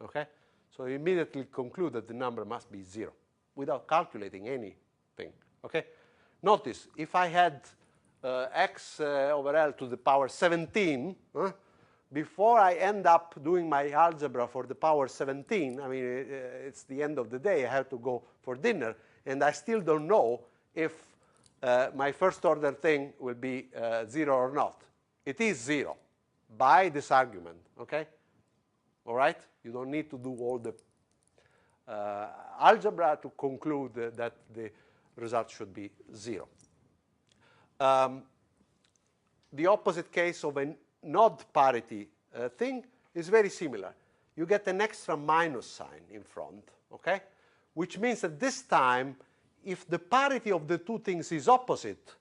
Okay? So you immediately conclude that the number must be 0 without calculating anything. Okay? Notice, if I had x over L to the power 17, before I end up doing my algebra for the power 17, I mean, it's the end of the day, I have to go for dinner, and I still don't know if my first order thing will be 0 or not. It is 0 by this argument, okay? All right? You don't need to do all the algebra to conclude that the result should be 0. The opposite case of an odd parity thing is very similar. You get an extra minus sign in front, okay? Which means that this time, if the parity of the two things is opposite,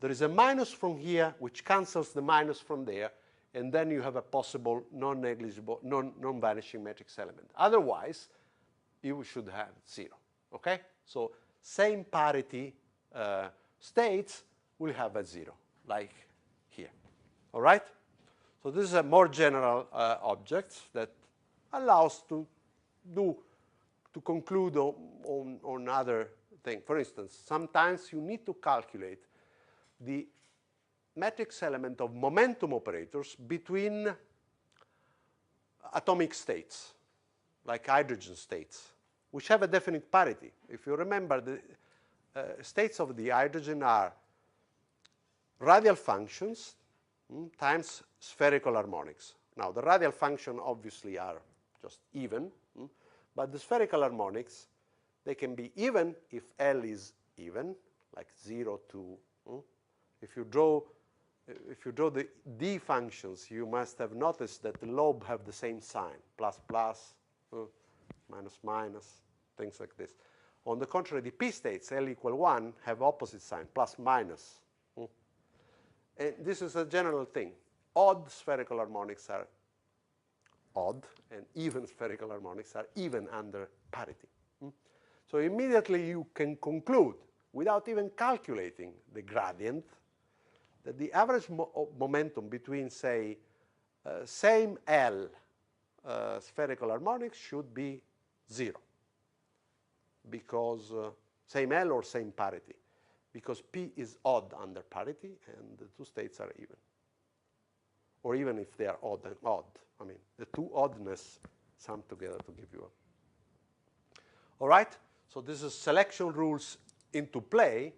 there is a minus from here which cancels the minus from there, and then you have a possible non-negligible, non-vanishing matrix element. Otherwise, you should have 0. Okay? So same parity states will have a 0, like here. All right? So this is a more general object that allows to conclude on other things. For instance, sometimes you need to calculate the matrix element of momentum operators between atomic states, like hydrogen states, which have a definite parity. If you remember, the states of the hydrogen are radial functions times spherical harmonics. Now, the radial function obviously are just even, but the spherical harmonics, they can be even if L is even, like 0 to. If you draw the D functions, you must have noticed that the lobe have the same sign, plus plus, minus minus, things like this. On the contrary, the p states, L equal 1, have opposite sign, plus, minus. And this is a general thing. Odd spherical harmonics are odd, and even spherical harmonics are even under parity. So immediately you can conclude, without even calculating the gradient, that the average momentum between, say, same L spherical harmonics should be 0. Because same L or same parity. Because P is odd under parity, and the two states are even. Or even if they are odd and odd. I mean, the two oddness sum together to give you a. All right? So this is selection rules into play.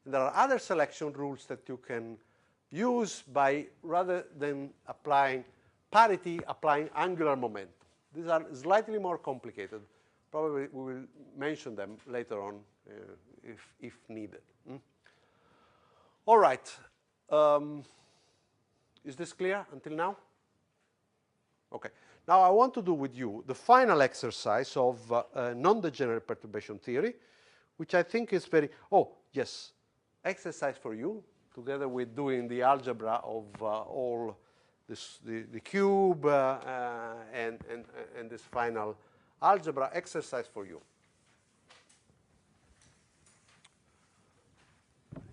And there are other selection rules that you can use by, rather than applying parity, applying angular momentum. These are slightly more complicated. Probably we will mention them later on if needed. All right. Is this clear until now? Okay. Now I want to do with you the final exercise of non-degenerate perturbation theory, which I think is very, oh, yes, exercise for you, together with doing the algebra of all this, the cube and this final algebra exercise for you.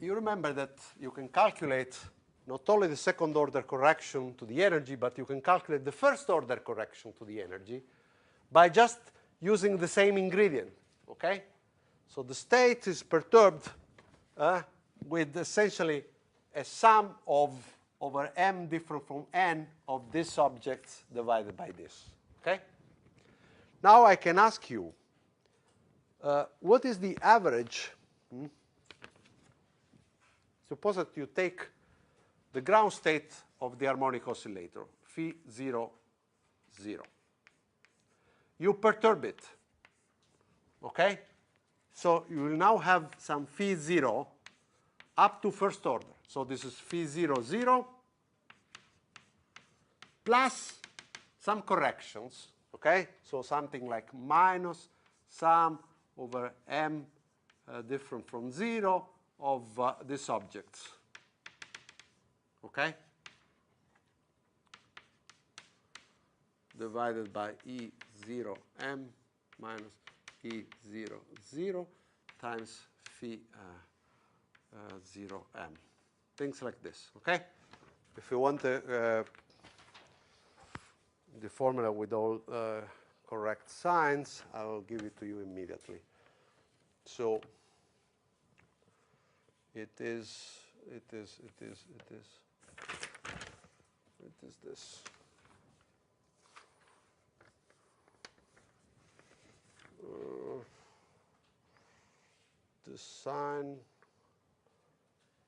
You remember that you can calculate not only the second order correction to the energy, but you can calculate the first order correction to the energy by just using the same ingredient, okay? So the state is perturbed with essentially a sum of over m different from n of this object divided by this, okay? Now I can ask you, what is the average? Suppose that you take the ground state of the harmonic oscillator, phi 0, 0. You perturb it, okay? So you will now have some phi 0 up to first order. So this is phi 0, 0 plus some corrections, okay? So something like minus sum over m different from 0 of these objects, okay? Divided by E0m minus E0, 0 times phi 0m. Things like this, okay? If you want the formula with all correct signs, I will give it to you immediately. So it is this. The sign,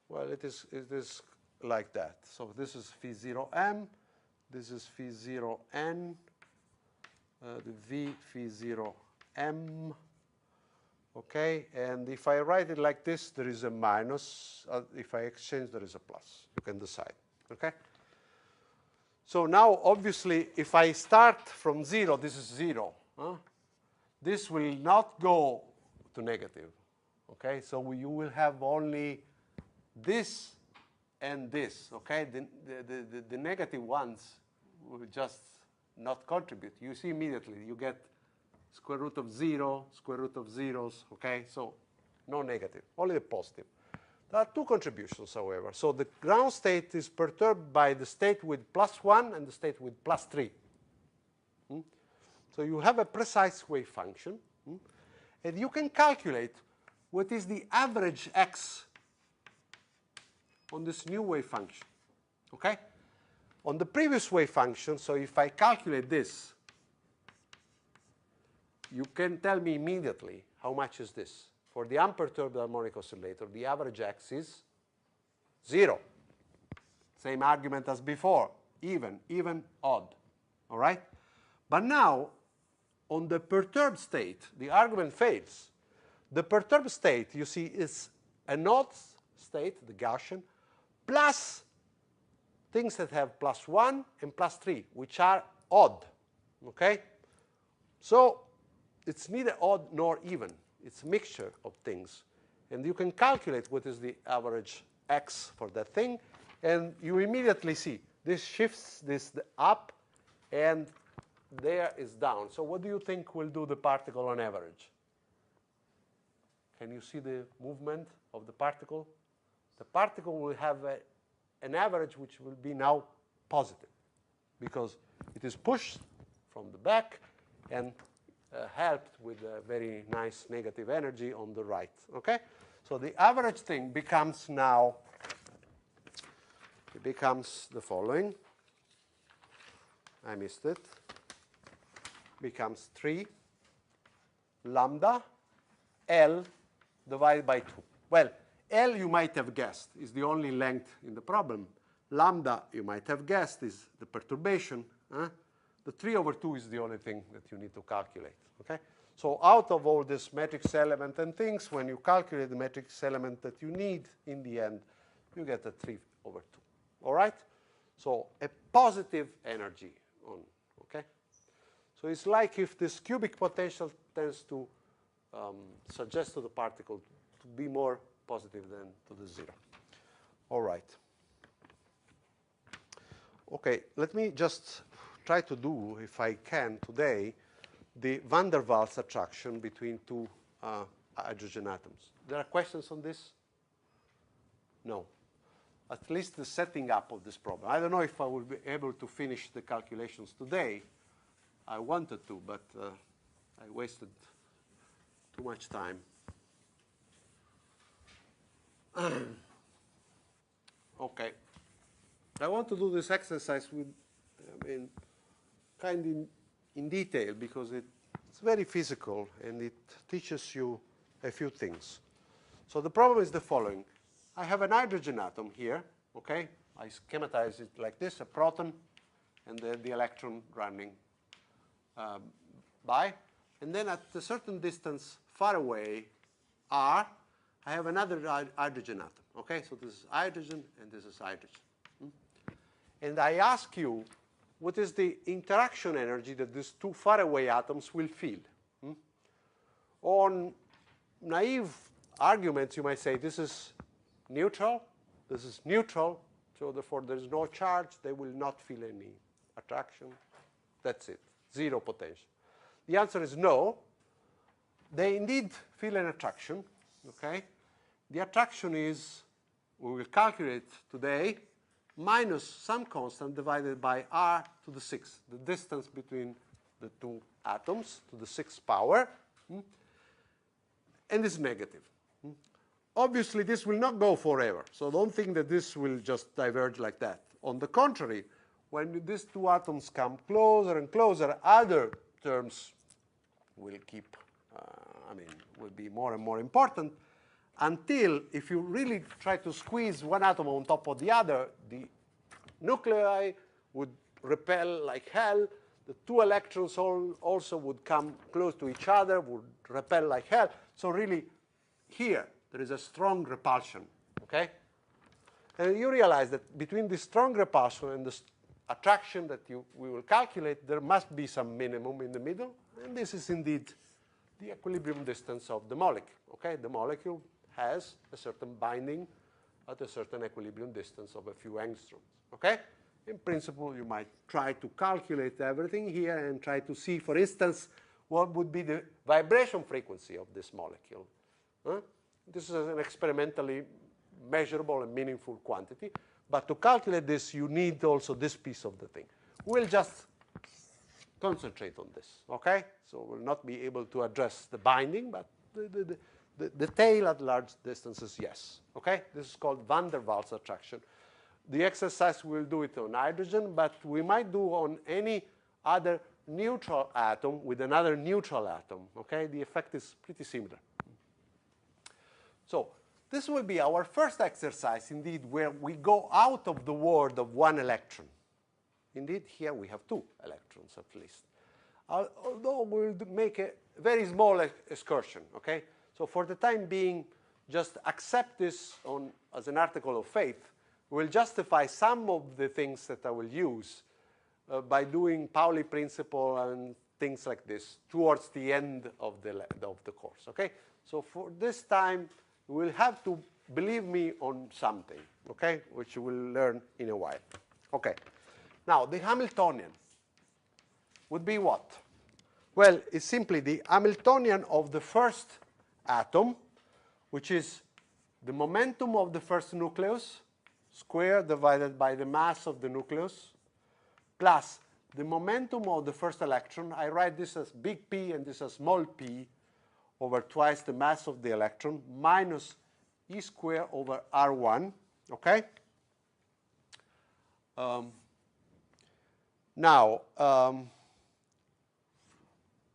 well, it is like that. So this is phi 0m, this is phi 0n, the v phi 0m. Okay, and if I write it like this, there is a minus. If I exchange, there is a plus. You can decide, okay? So now, obviously, if I start from 0, this is 0. This will not go to negative, okay? So you will have only this and this, okay? The negative ones will just not contribute. You see immediately, you get square root of 0, square root of zeros, okay? So no negative, only the positive. There are two contributions, however. So the ground state is perturbed by the state with +1 and the state with +3. So you have a precise wave function, and you can calculate what is the average x on this new wave function, okay? On the previous wave function, so if I calculate this, you can tell me immediately how much is this. For the unperturbed harmonic oscillator, the average x is 0. Same argument as before, even, odd, all right? But now, on the perturbed state, the argument fails. The perturbed state, you see, is an odd state, the Gaussian, plus things that have +1 and +3, which are odd, okay? So it's neither odd nor even, It's a mixture of things. And you can calculate what is the average x for that thing, and you immediately see this shifts this up, and there is down. So what do you think will do the particle on average? Can you see the movement of the particle? The particle will have an average which will be now positive, because it is pushed from the back and helped with a very nice negative energy on the right. Okay? So the average thing becomes now, it becomes the following. I missed it. Becomes 3 lambda L divided by 2. Well, L you might have guessed is the only length in the problem. Lambda you might have guessed is the perturbation. The 3/2 is the only thing that you need to calculate. Okay? So out of all this matrix element and things, when you calculate the matrix element that you need in the end, you get a 3/2. All right? So a positive energy on. Okay? So it's like if this cubic potential tends to suggest to the particle to be more positive than to the 0. All right. Okay, let me just try to do, if I can today, the van der Waals attraction between two hydrogen atoms. There are questions on this? No. At least the setting up of this problem. I don't know if I will be able to finish the calculations today. I wanted to, but I wasted too much time. Okay. I want to do this exercise with, kind in detail, because it's very physical and it teaches you a few things. So the problem is the following. I have an hydrogen atom here, okay? I schematize it like this, a proton, and the electron running by. And then at a certain distance far away, r, I have another hydrogen atom, okay? So this is hydrogen and this is hydrogen. And I ask you, what is the interaction energy that these two faraway atoms will feel? On naive arguments, you might say this is neutral, so therefore there is no charge, they will not feel any attraction. That's it, 0 potential. The answer is no. They indeed feel an attraction, okay? The attraction is, we will calculate today, minus some constant divided by r to the 6th, the distance between the two atoms to the 6th power, and is negative. Obviously, this will not go forever, so don't think that this will just diverge like that. On the contrary, when these two atoms come closer and closer, other terms will keep, will be more and more important, until if you really try to squeeze one atom on top of the other, the nuclei would repel like hell. The two electrons also would come close to each other, would repel like hell. So really, here, there is a strong repulsion, okay? And you realize that between the strong repulsion and the attraction that we will calculate, there must be some minimum in the middle, and this is indeed the equilibrium distance of the molecule, okay? The molecule has a certain binding at a certain equilibrium distance of a few angstroms, okay? In principle, you might try to calculate everything here and try to see, for instance, what would be the vibration frequency of this molecule. This is an experimentally measurable and meaningful quantity, but to calculate this, you need also this piece of the thing. We'll just concentrate on this, okay? So we'll not be able to address the binding, but the tail at large distances, yes. Okay? This is called van der Waals attraction. The exercise we'll do it on hydrogen, but we might do on any other neutral atom with another neutral atom. Okay? The effect is pretty similar. So this will be our first exercise, indeed, where we go out of the world of one electron. Indeed, here we have 2 electrons at least. Although we'll make a very small excursion, okay? So for the time being, just accept this as an article of faith. We'll justify some of the things that I will use by doing Pauli principle and things like this towards the end of the course, okay? So for this time, you will have to believe me on something, okay, which you will learn in a while. Okay. Now, the Hamiltonian would be what? Well, it's simply the Hamiltonian of the first atom, which is the momentum of the first nucleus squared divided by the mass of the nucleus plus the momentum of the first electron. I write this as big P and this as small p over twice the mass of the electron minus E squared over R1, okay?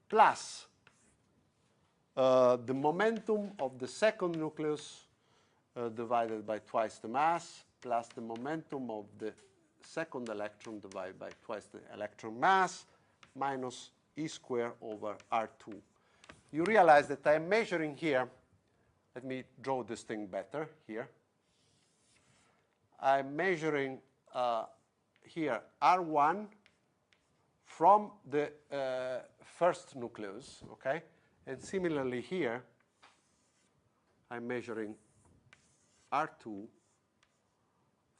Plus the momentum of the second nucleus divided by twice the mass plus the momentum of the second electron divided by twice the electron mass minus E squared over R2. You realize that I'm measuring here. Let me draw this thing better here. I'm measuring here R1 from the first nucleus, okay? And similarly here, I'm measuring R2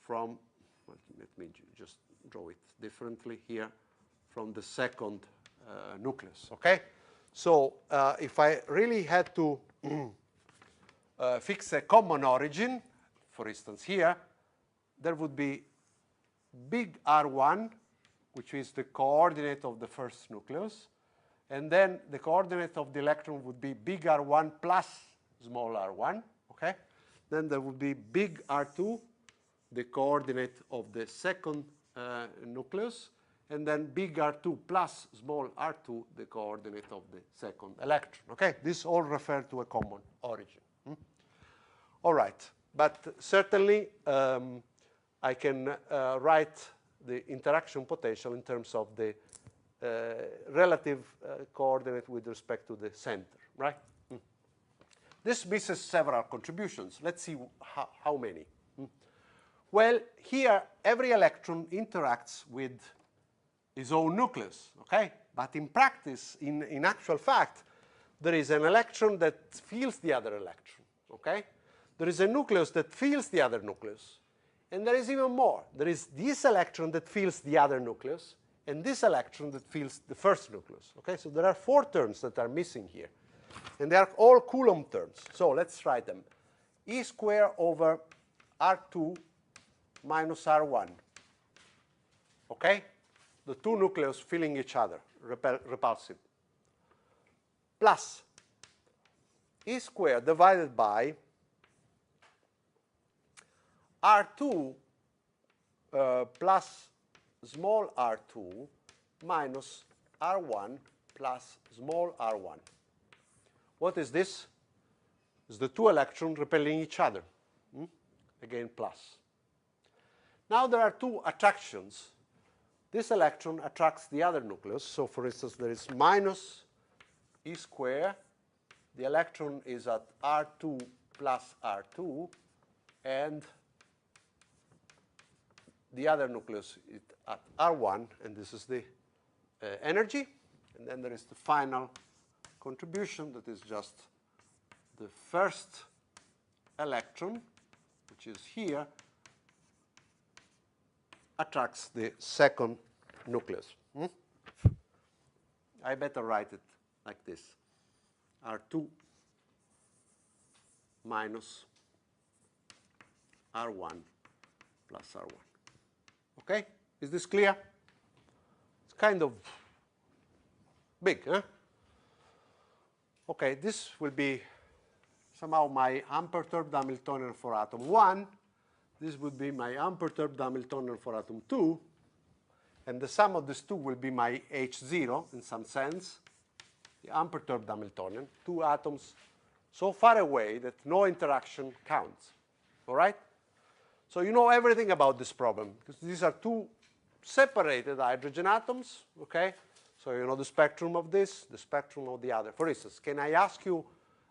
from, let me just draw it differently here, from the second nucleus, okay? So if I really had to fix a common origin, for instance here, there would be big R1, which is the coordinate of the first nucleus, and then the coordinate of the electron would be big R1 plus small r1, okay? Then there would be big R2, the coordinate of the second nucleus, and then big R2 plus small r2, the coordinate of the second electron, okay? This all refer to a common origin. All right, but certainly I can write the interaction potential in terms of the relative coordinate with respect to the center, right? This misses several contributions. Let's see how many. Well, here every electron interacts with its own nucleus, okay? But in practice, in actual fact, there is an electron that feels the other electron, okay? There is a nucleus that feels the other nucleus. And there is even more. There is this electron that feels the other nucleus, and this electron that feels the first nucleus, okay? So there are 4 terms that are missing here. And they are all Coulomb terms. So let's write them. E squared over R2 minus R1, okay? The 2 nucleus filling each other, repulsive. Plus E squared divided by R2 plus small r2 minus R1 plus small r1. What is this? It's the 2 electrons repelling each other. Again, plus. Now there are 2 attractions. This electron attracts the other nucleus. So for instance, there is minus E squared. The electron is at R2 plus R2. And the other nucleus is at R1. And this is the energy. And then there is the final contribution that is just the first electron, which is here, attracts the second nucleus. I better write it like this. R2 minus R1 plus R1. Okay? Is this clear? It's kind of big, huh? Okay, this will be somehow my unperturbed Hamiltonian for atom 1. This would be my unperturbed Hamiltonian for atom 2. And the sum of these 2 will be my H0 in some sense, the unperturbed Hamiltonian, 2 atoms so far away that no interaction counts. All right? So you know everything about this problem, because these are 2 separated hydrogen atoms, okay? So you know the spectrum of this, the spectrum of the other. For instance, can I ask you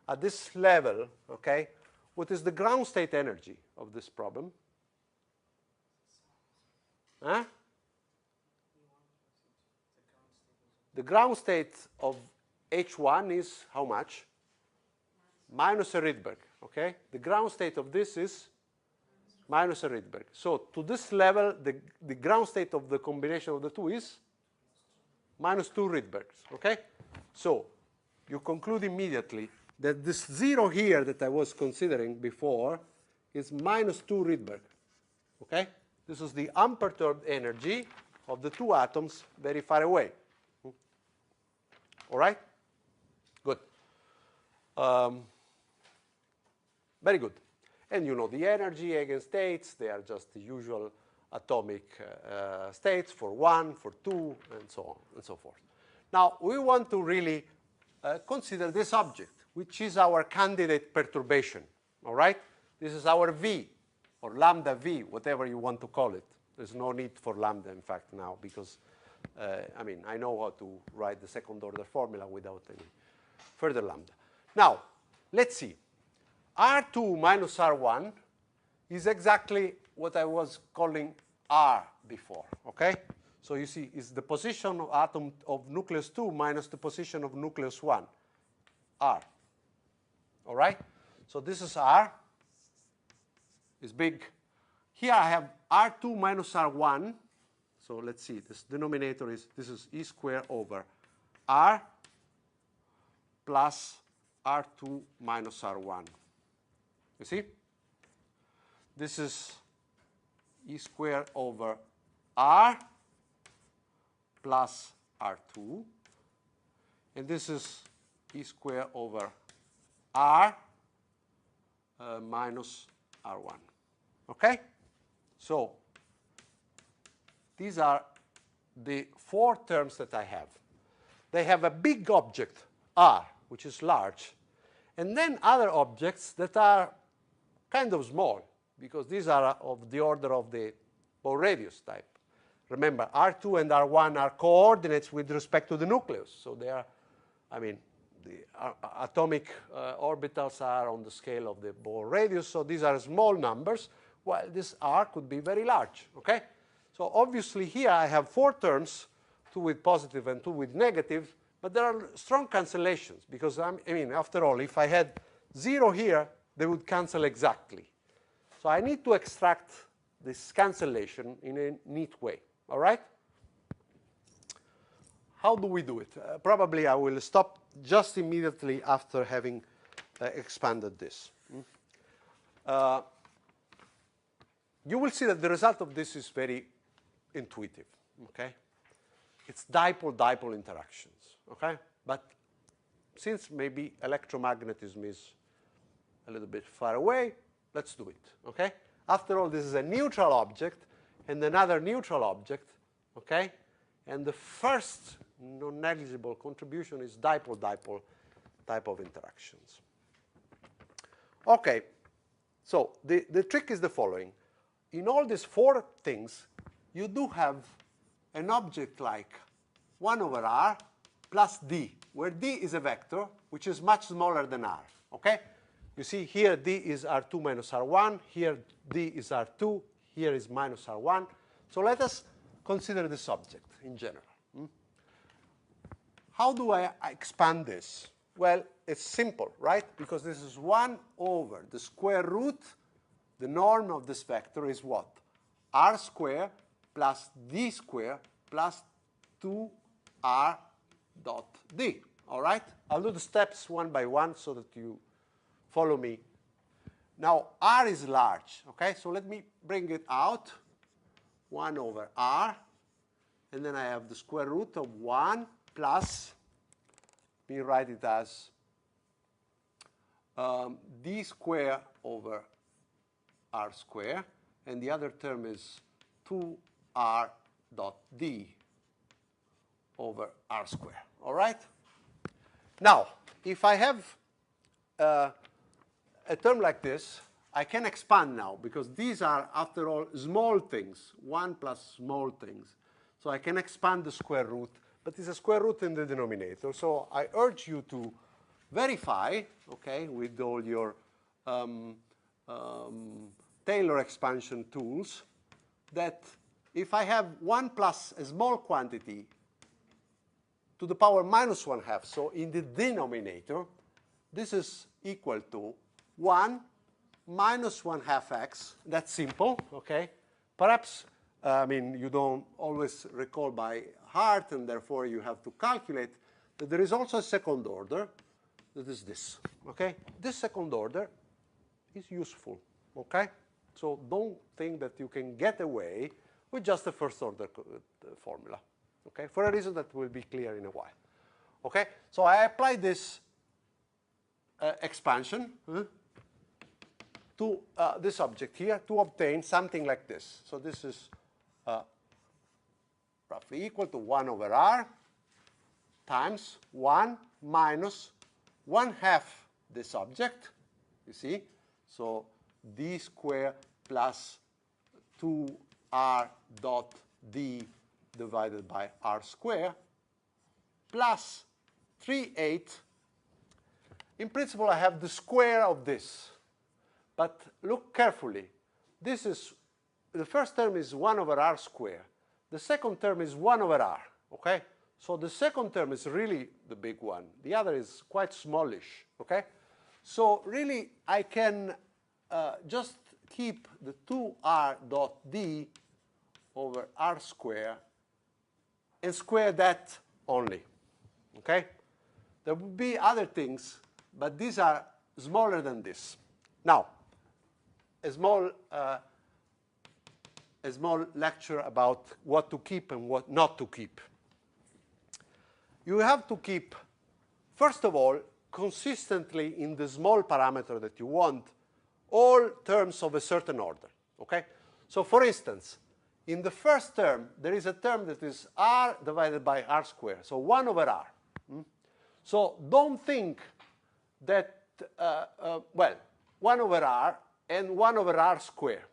at this level, okay, what is the ground state energy of this problem? Huh? the ground state of H1 is how much? Minus a Rydberg, okay? The ground state of this is minus a Rydberg. So to this level, the ground state of the combination of the two is minus 2 Rydbergs, okay? So you conclude immediately that this 0 here that I was considering before is minus 2 Rydberg, okay? This is the unperturbed energy of the two atoms very far away. All right? Good. Very good. And you know the energy eigenstates, they are just the usual atomic states for 1, for 2, and so on and so forth. Now, we want to really consider this object, which is our candidate perturbation. All right? This is our V, or lambda V, whatever you want to call it. There's no need for lambda, in fact, now, because, I mean, I know how to write the second order formula without any further lambda. Now, let's see. R2 minus R1 is exactly what I was calling R before, okay? So you see, it's the position of atom of nucleus 2 minus the position of nucleus 1, R. All right? So this is R, is big. Here I have R2 minus R1. So let's see, this denominator is, this is E squared over R plus R2 minus R1. You see? This is E squared over R plus R2. And this is E squared over R minus R1. Okay? So these are the 4 terms that I have. They have a big object, R, which is large, and then other objects that are kind of small, because these are of the order of the Bohr radius type. Remember, R2 and R1 are coordinates with respect to the nucleus. So they are, I mean, the atomic orbitals are on the scale of the Bohr radius. So these are small numbers, while this R could be very large, okay? So obviously here I have 4 terms, 2 with positive and 2 with negative, but there are strong cancellations, because I mean, after all, if I had 0 here, they would cancel exactly. So I need to extract this cancellation in a neat way, all right? How do we do it? Probably I will stop just immediately after having expanded this. You will see that the result of this is very intuitive, okay? It's dipole-dipole interactions, okay? But since maybe electromagnetism is a little bit far away, let's do it, okay? After all, this is a neutral object and another neutral object, okay? And the first non-negligible contribution is dipole-dipole type of interactions. Okay, so the trick is the following. In all these 4 things, you do have an object like 1 over R plus D, where D is a vector, which is much smaller than R, okay? You see here D is R2 minus R1, here D is R2, here is minus R1. So let us consider this object in general. How do I expand this? Well, it's simple, right? Because this is 1 over the square root. The norm of this vector is what? R squared plus D squared plus 2R dot D. All right? I'll do the steps one by one so that you follow me. Now, R is large, okay? So let me bring it out. 1 over R. And then I have the square root of 1 plus, let me write it as D squared over R squared. And the other term is 2R dot D over R squared. All right? Now, if I have a term like this, I can expand now, because these are, after all, small things, 1 plus small things. So I can expand the square root, but it's a square root in the denominator. So I urge you to verify, okay, with all your Taylor expansion tools, that if I have 1 plus a small quantity to the power minus 1/2. So in the denominator, this is equal to 1 minus 1/2 x. That's simple, okay? Perhaps, I mean, you don't always recall by heart, and therefore you have to calculate that there is also a second order, that is this, okay? This second order is useful, okay? So don't think that you can get away with just the first order formula, okay? For a reason that will be clear in a while, okay? So I apply this expansion to this object here to obtain something like this. So this is roughly equal to 1 over r times 1 minus 1/2 this object, you see? So d squared plus 2r dot d divided by r squared plus 3/8. In principle, I have the square of this. But look carefully. This is, the first term is 1 over r squared. The second term is 1 over r, okay? So the second term is really the big one. The other is quite smallish, okay? So really, I can just keep the 2r dot d over r squared and square that only, okay? There would be other things, but these are smaller than this. Now, a small lecture about what to keep and what not to keep. You have to keep, first of all, consistently in the small parameter that you want, all terms of a certain order, okay? So for instance, in the first term, there is a term that is r divided by r squared, so 1 over r. So don't think that, well, 1 over r and 1 over r squared.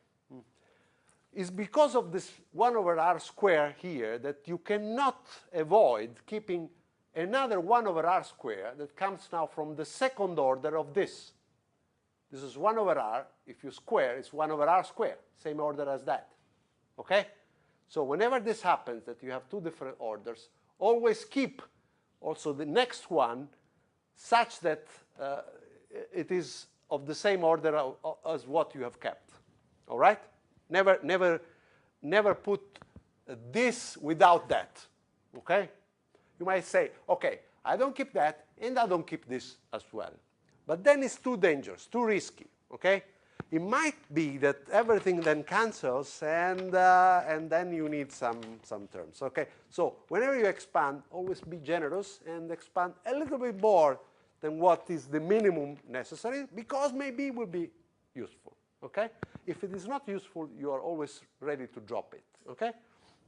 It's because of this 1 over r squared here that you cannot avoid keeping another 1 over r squared that comes now from the second order of this. This is 1 over r. If you square, it's 1 over r squared, same order as that. Okay? So whenever this happens, that you have two different orders, always keep also the next one such that it is of the same order as what you have kept. All right? Never put this without that. Okay? You might say, okay, I don't keep that, and I don't keep this as well. But then it's too dangerous, too risky. Okay? It might be that everything then cancels, and then you need some terms. Okay? So whenever you expand, always be generous and expand a little bit more than what is the minimum necessary, because maybe it will be useful. Okay? If it is not useful, you are always ready to drop it. Okay?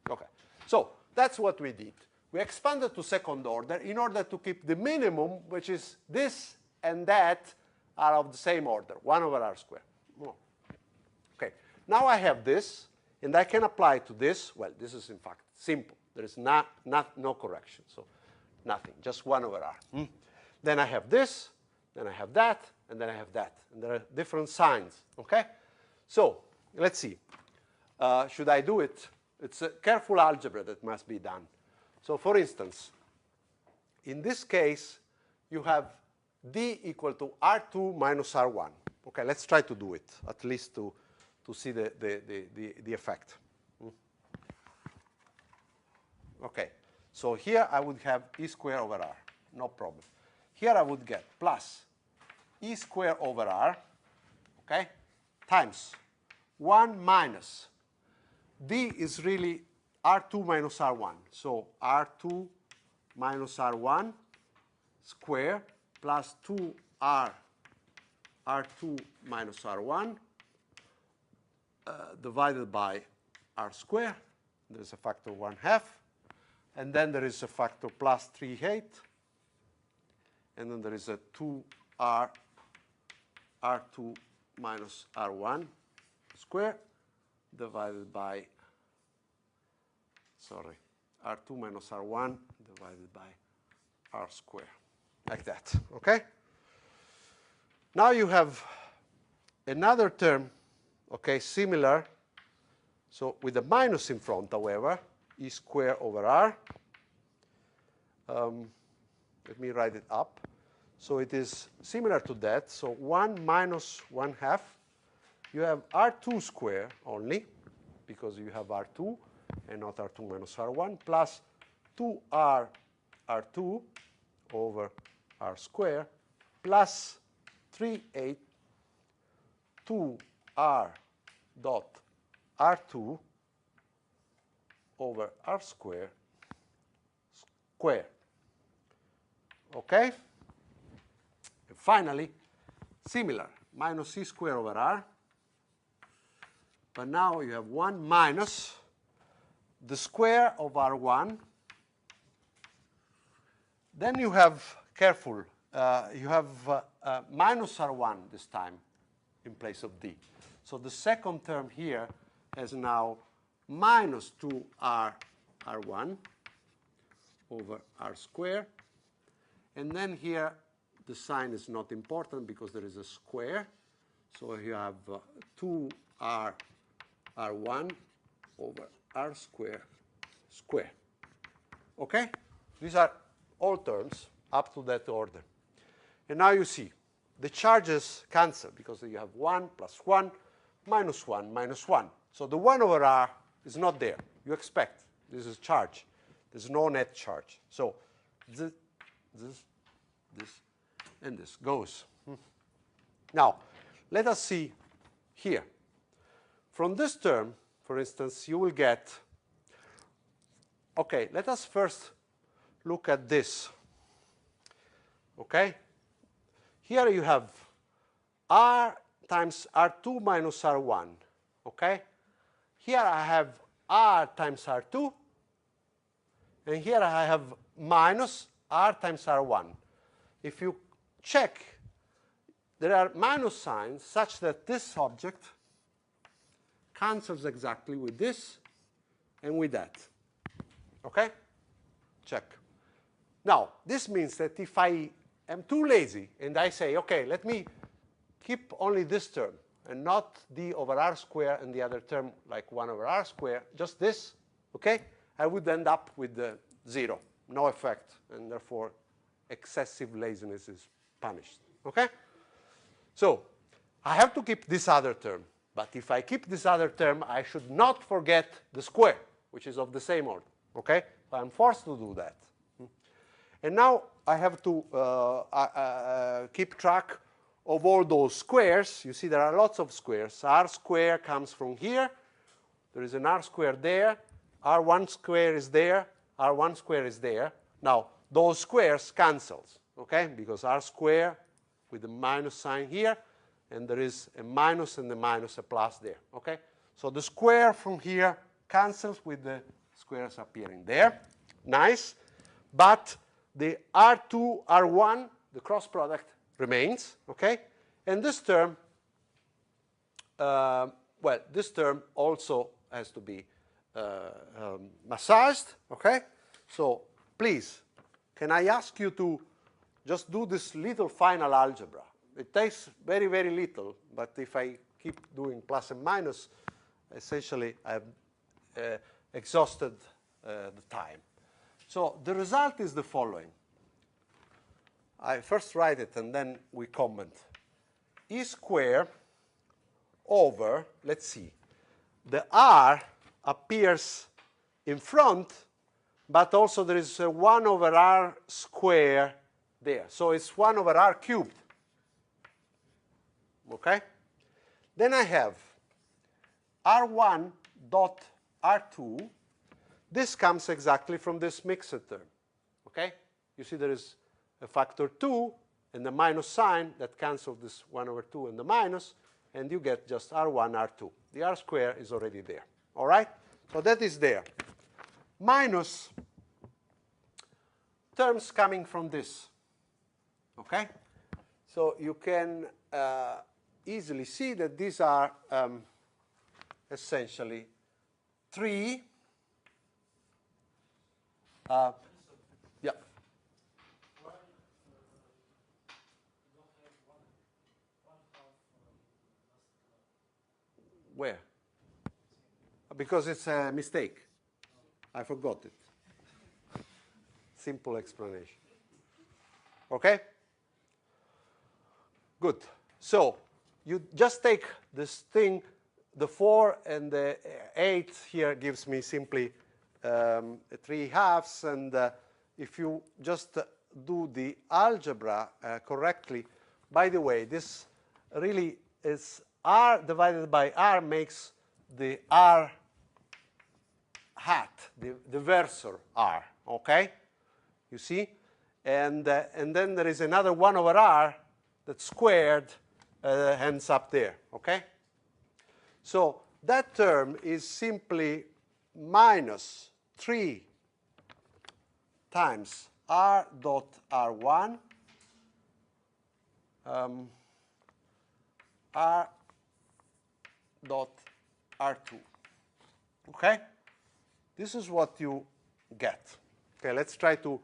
Okay. So that's what we did. We expanded to second order in order to keep the minimum, which is this and that are of the same order, 1 over r squared. Okay. Now I have this, and I can apply to this. Well, this is in fact simple. There is no correction, so nothing, just 1 over r. Then I have this, then I have that, and then I have that. And there are different signs, okay? So let's see. Should I do it? It's a careful algebra that must be done. So for instance, in this case, you have d equal to r2 minus r1. Okay, let's try to do it, at least to see the effect. Okay, so here I would have e squared over r, no problem. Here I would get plus e squared over r, okay, times 1 minus d is really r2 minus r1. So r2 minus r1 square plus 2r r2 minus r1 divided by r square. There's a factor 1/2. And then there is a factor plus 3/8. And then there is a 2r r2 minus r1 square divided by, sorry, r2 minus r1 divided by r square, like that, okay? Now you have another term, okay, similar, so with a minus in front, however, e squared over r Let me write it up. So it is similar to that. So 1 minus 1/2. You have R2 square only, because you have R2 and not R2 minus R1, plus 2R R2 over R square, plus 3/8 2R dot R2 over R square square. Okay? And finally, similar, minus C square over R. But now you have 1 minus the square of R1. Then you have, careful, you have minus R1 this time in place of D. So the second term here has now minus 2R R1 over R square. And then here the sign is not important because there is a square. So you have 2R R1 over R square square. Okay? These are all terms up to that order. And now you see the charges cancel because you have 1 plus 1 minus 1 minus 1. So the 1 over R is not there. You expect this is charge. There's no net charge. So this, and this goes. Now, let us see here. From this term, for instance, you will get, okay, let us first look at this. Okay? Here you have R times R2 minus R1. Okay? Here I have R times R2. And here I have minus R times R1. If you check, there are minus signs such that this object cancels exactly with this and with that. Okay? Check. Now, this means that if I am too lazy and I say, okay, let me keep only this term and not d over r square and the other term like 1 over r square, just this, okay, I would end up with the 0, no effect, and therefore excessive laziness is punished. Okay? So I have to keep this other term. But if I keep this other term, I should not forget the square, which is of the same order. Okay? So I'm forced to do that. And now I have to keep track of all those squares. You see there are lots of squares. R square comes from here. There is an R square there. R1 square is there. R1 square is there. Now, those squares cancels, okay? Because R square with the minus sign here, and there is a minus and a minus, a plus there, okay? So the square from here cancels with the squares appearing there. Nice. But the R2, R1, the cross product remains, okay? And this term, well, this term also has to be massaged, okay? So please, can I ask you to just do this little final algebra? It takes very, very little, but if I keep doing plus and minus, essentially I've exhausted the time. So the result is the following. I first write it and then we comment. E squared over, let's see, the R appears in front, but also there is a 1 over R square there. So it's 1 over R cubed. Okay? Then I have R1 dot R2. This comes exactly from this mixed term. Okay? You see there is a factor 2 and the minus sign that cancels this 1 over 2 and the minus, and you get just R1, R2. The R square is already there. All right? So that is there. Minus terms coming from this. Okay? So you can easily see that these are essentially 3. Yeah. Where? Because it's a mistake. I forgot it. simple explanation. Okay? Good. So you just take this thing, the 4 and the 8 here gives me simply 3/2, and if you just do the algebra correctly, by the way, this really is r divided by r makes the r hat, the versor r, okay? You see? And then there is another 1 over r that's squared, ends up there, okay? So that term is simply minus 3 times r dot r1 r dot r2, okay? This is what you get. Okay, let's try to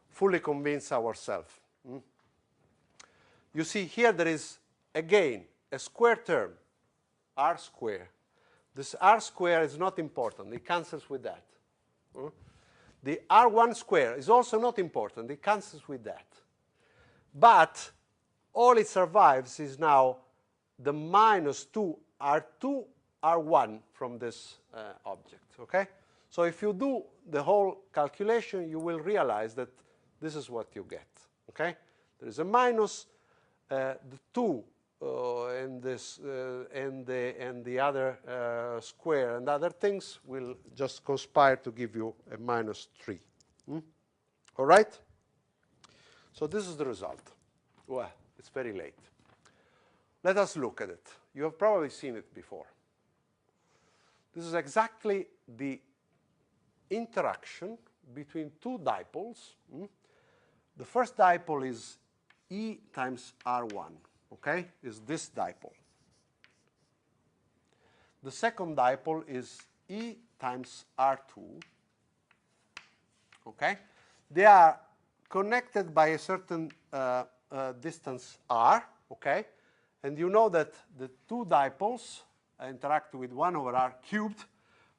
fully convince ourselves. You see here there is, again, a square term, r square. This r square is not important. It cancels with that. The r1 square is also not important. It cancels with that. But all it survives is now the minus 2 r2 r1 from this object. Okay? So if you do the whole calculation, you will realize that this is what you get. Okay? There is a minus the 2 and this and the other square and other things will just conspire to give you a minus 3. All right? So this is the result. Well, it's very late. Let us look at it. You have probably seen it before. This is exactly the interaction between two dipoles. The first dipole is E times R1, okay, is this dipole. The second dipole is E times R2, okay. They are connected by a certain distance r, okay, and you know that the two dipoles interact with 1 over r cubed,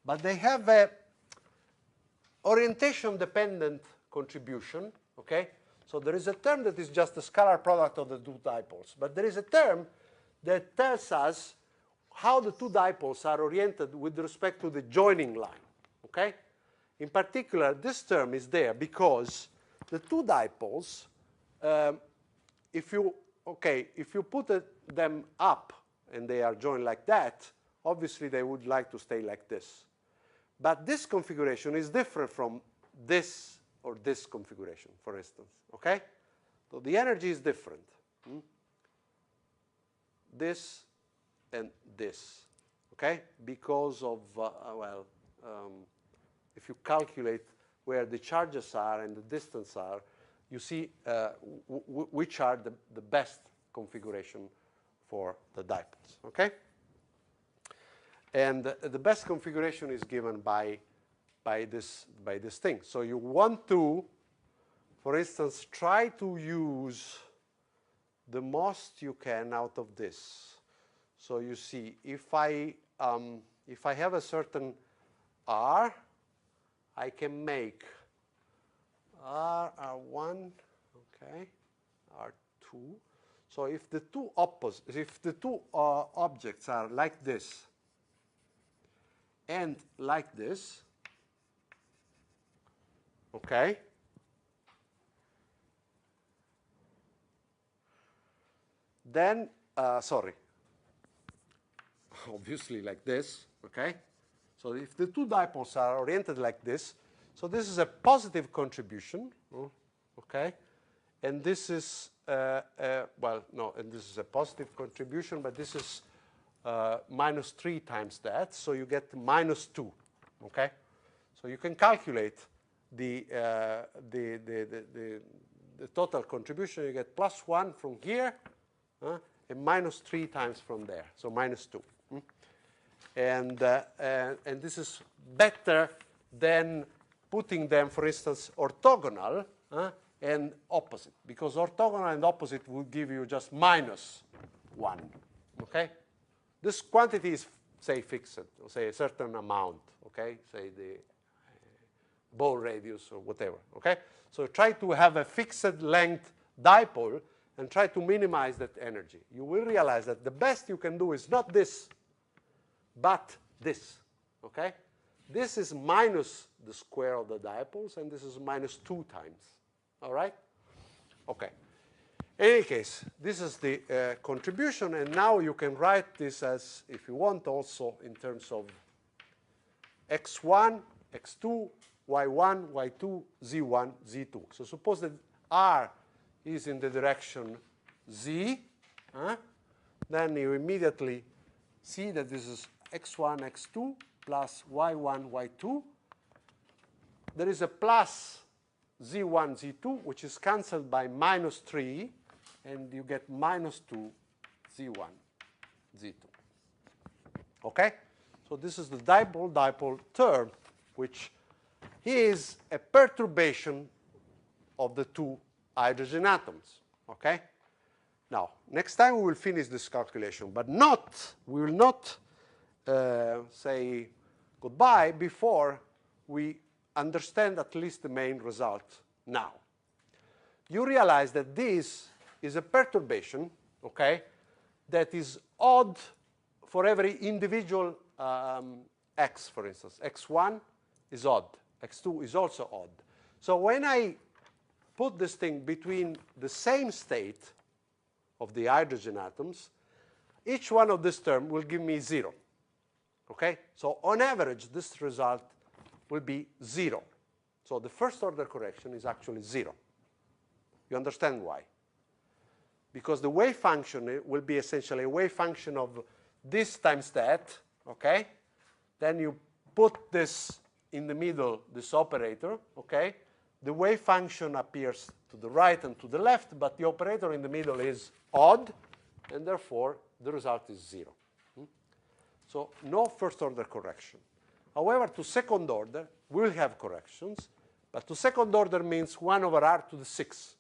but they have a orientation-dependent contribution, okay? So there is a term that is just the scalar product of the two dipoles, but there is a term that tells us how the two dipoles are oriented with respect to the joining line, okay? In particular, this term is there because the two dipoles, if you put them up and they are joined like that, obviously they would like to stay like this. But this configuration is different from this or this configuration, for instance, okay? So the energy is different. This and this, okay? Because of, if you calculate where the charges are and the distance are, you see which are the best configuration for the dipoles, okay? And the best configuration is given by this thing. So you want to, for instance, try to use the most you can out of this. So you see, if I have a certain r, I can make r1, okay, r2. So if the two objects are like this and like this, okay, then, obviously like this, okay? So if the two dipoles are oriented like this, so this is a positive contribution, okay? And this is, and this is a positive contribution, but this is minus 3 times that, so you get minus 2, okay? So you can calculate the total contribution. You get plus 1 from here, and minus 3 times from there, so minus 2. And this is better than putting them, for instance, orthogonal and opposite, because orthogonal and opposite will give you just minus 1, okay? This quantity is, say, fixed, or say a certain amount, okay? Say the ball radius or whatever, okay? So try to have a fixed length dipole and try to minimize that energy. You will realize that the best you can do is not this, but this, okay? This is minus the square of the dipoles, and this is minus 2 times, all right? Okay. In any case, this is the contribution, and now you can write this as, if you want, also in terms of x1, x2, y1, y2, z1, z2. So suppose that r is in the direction z, then you immediately see that this is x1, x2 plus y1, y2. There is a plus z1, z2, which is cancelled by minus 3, and you get minus 2 z1, z2. Okay? So this is the dipole-dipole term, which is a perturbation of the two hydrogen atoms. Okay? Now, next time we will finish this calculation, but we will not say goodbye before we understand at least the main result now. You realize that this is a perturbation, okay, that is odd for every individual x, for instance. x1 is odd. x2 is also odd. So when I put this thing between the same state of the hydrogen atoms, each one of this term will give me 0. Okay? So on average, this result will be 0. So the first order correction is actually 0. You understand why? Because the wave function will be essentially a wave function of this times that, okay? Then you put this in the middle, this operator, okay? The wave function appears to the right and to the left, but the operator in the middle is odd, and therefore the result is 0. So no first order correction. However, to second order, we'll have corrections, but to second order means 1 over r to the 6,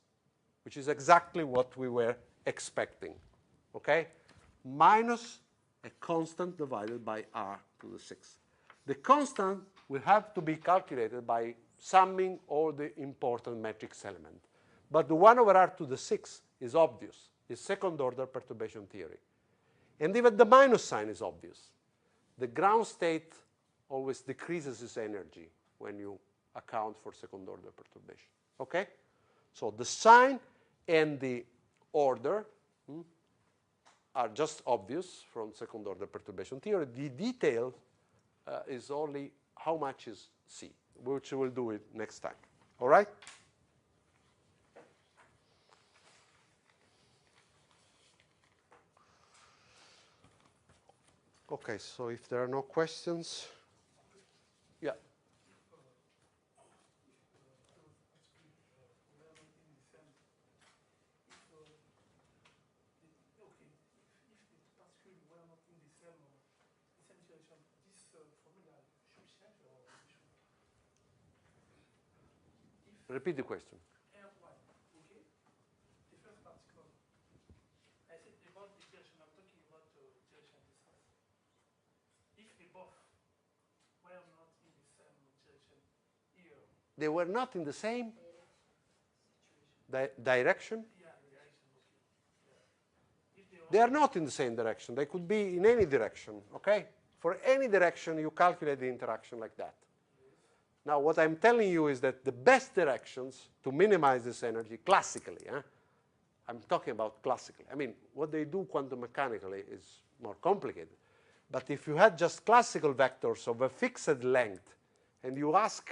which is exactly what we were expecting, okay? Minus a constant divided by r to the 6. The constant will have to be calculated by summing all the important matrix elements. But the 1 over r to the 6 is obvious. It's second order perturbation theory. And even the minus sign is obvious. The ground state always decreases its energy when you account for second order perturbation. Okay? So the sign and the order are just obvious from second order perturbation theory. The detail is only how much is C, which we'll do it next time. All right? Okay, so if there are no questions, yeah. Repeat the question. They were not in the same direction? They are not in the same direction. They could be in any direction, okay? For any direction, you calculate the interaction like that. Now, what I'm telling you is that the best directions to minimize this energy, classically, I'm talking about classically. I mean, what they do quantum mechanically is more complicated. But if you had just classical vectors of a fixed length, and you ask,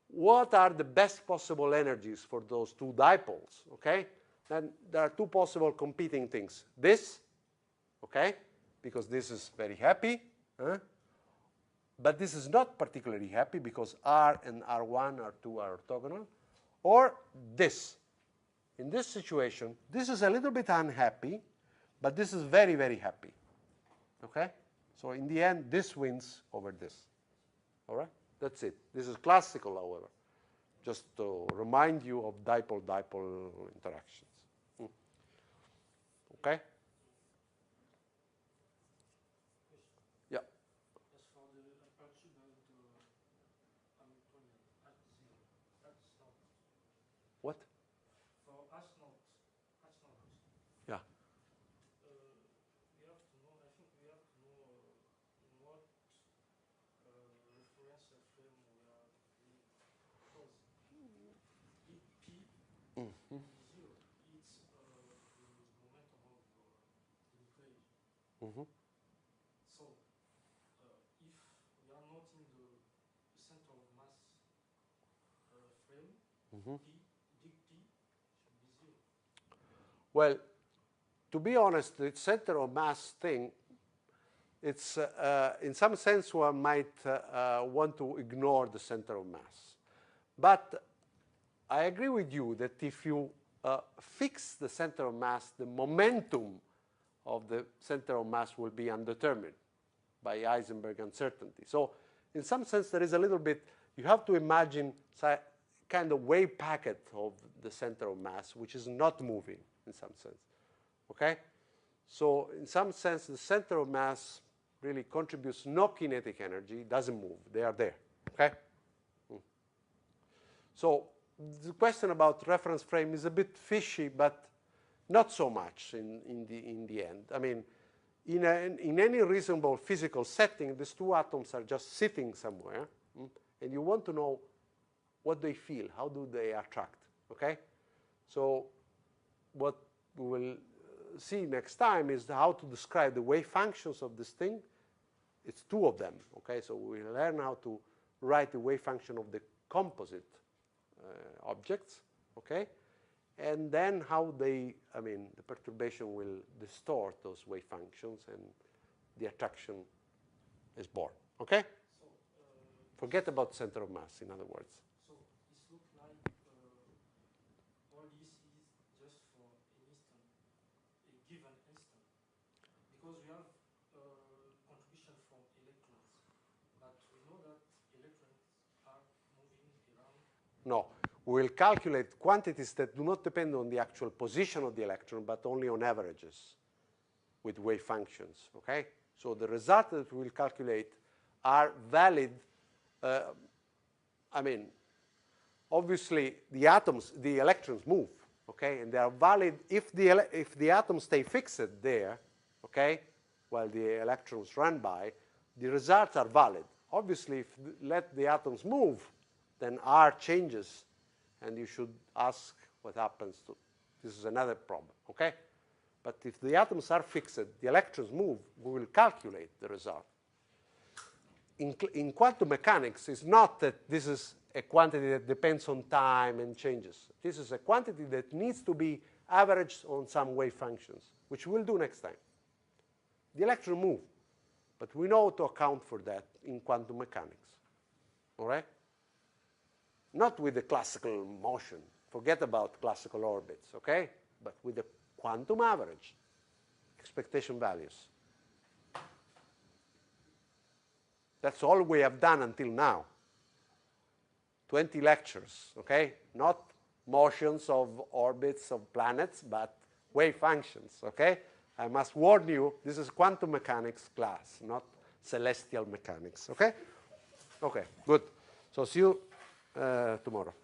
what are the best possible energies for those two dipoles, okay? Then there are two possible competing things. This, okay, because this is very happy, but this is not particularly happy because R and R1, R2 are orthogonal, or this. In this situation, this is a little bit unhappy, but this is very, very happy, okay? So in the end, this wins over this, all right? That's it. This is classical, however, just to remind you of dipole-dipole interactions. Okay? Yeah. As for the aperture of the Hamiltonian, So, if we are not in the center of mass frame, big P should be 0. Well, to be honest, the center of mass thing, it's in some sense one might want to ignore the center of mass. But I agree with you that if you fix the center of mass, the momentum of the center of mass will be undetermined by Heisenberg uncertainty. So in some sense, there is a little bit, you have to imagine kind of wave packet of the center of mass, which is not moving in some sense. Okay? So in some sense, the center of mass really contributes no kinetic energy, doesn't move. They are there. Okay? So the question about reference frame is a bit fishy, but not so much in the end. I mean, in any reasonable physical setting, these two atoms are just sitting somewhere, and you want to know what they feel, how do they attract, okay? So what we will see next time is how to describe the wave functions of this thing. It's two of them, okay? So we'll learn how to write the wave function of the composite objects, okay? And then how they, I mean, the perturbation will distort those wave functions and the attraction is born, okay? So, Forget about center of mass, in other words. so this looks like all this is just for an instant, a given instant. Because we have contribution from electrons, but we know that electrons are moving around. No, we will calculate quantities that do not depend on the actual position of the electron, but only on averages with wave functions, okay? So the results that we will calculate are valid. I mean, obviously the atoms, the electrons move, okay? And they are valid if the atoms stay fixed there, okay, while the electrons run by, the results are valid. Obviously, if let the atoms move, then R changes, and you should ask what happens to, this is another problem, okay? But if the atoms are fixed, the electrons move, we will calculate the result. In quantum mechanics, it's not that this is a quantity that depends on time and changes. This is a quantity that needs to be averaged on some wave functions, which we'll do next time. The electrons move, but we know how to account for that in quantum mechanics, all right? Not with the classical motion. Forget about classical orbits, okay? But with the quantum average, expectation values. That's all we have done until now. 20 lectures, okay? Not motions of orbits of planets, but wave functions, okay? I must warn you, this is quantum mechanics class, not celestial mechanics, okay? Okay, good. So see you tomorrow.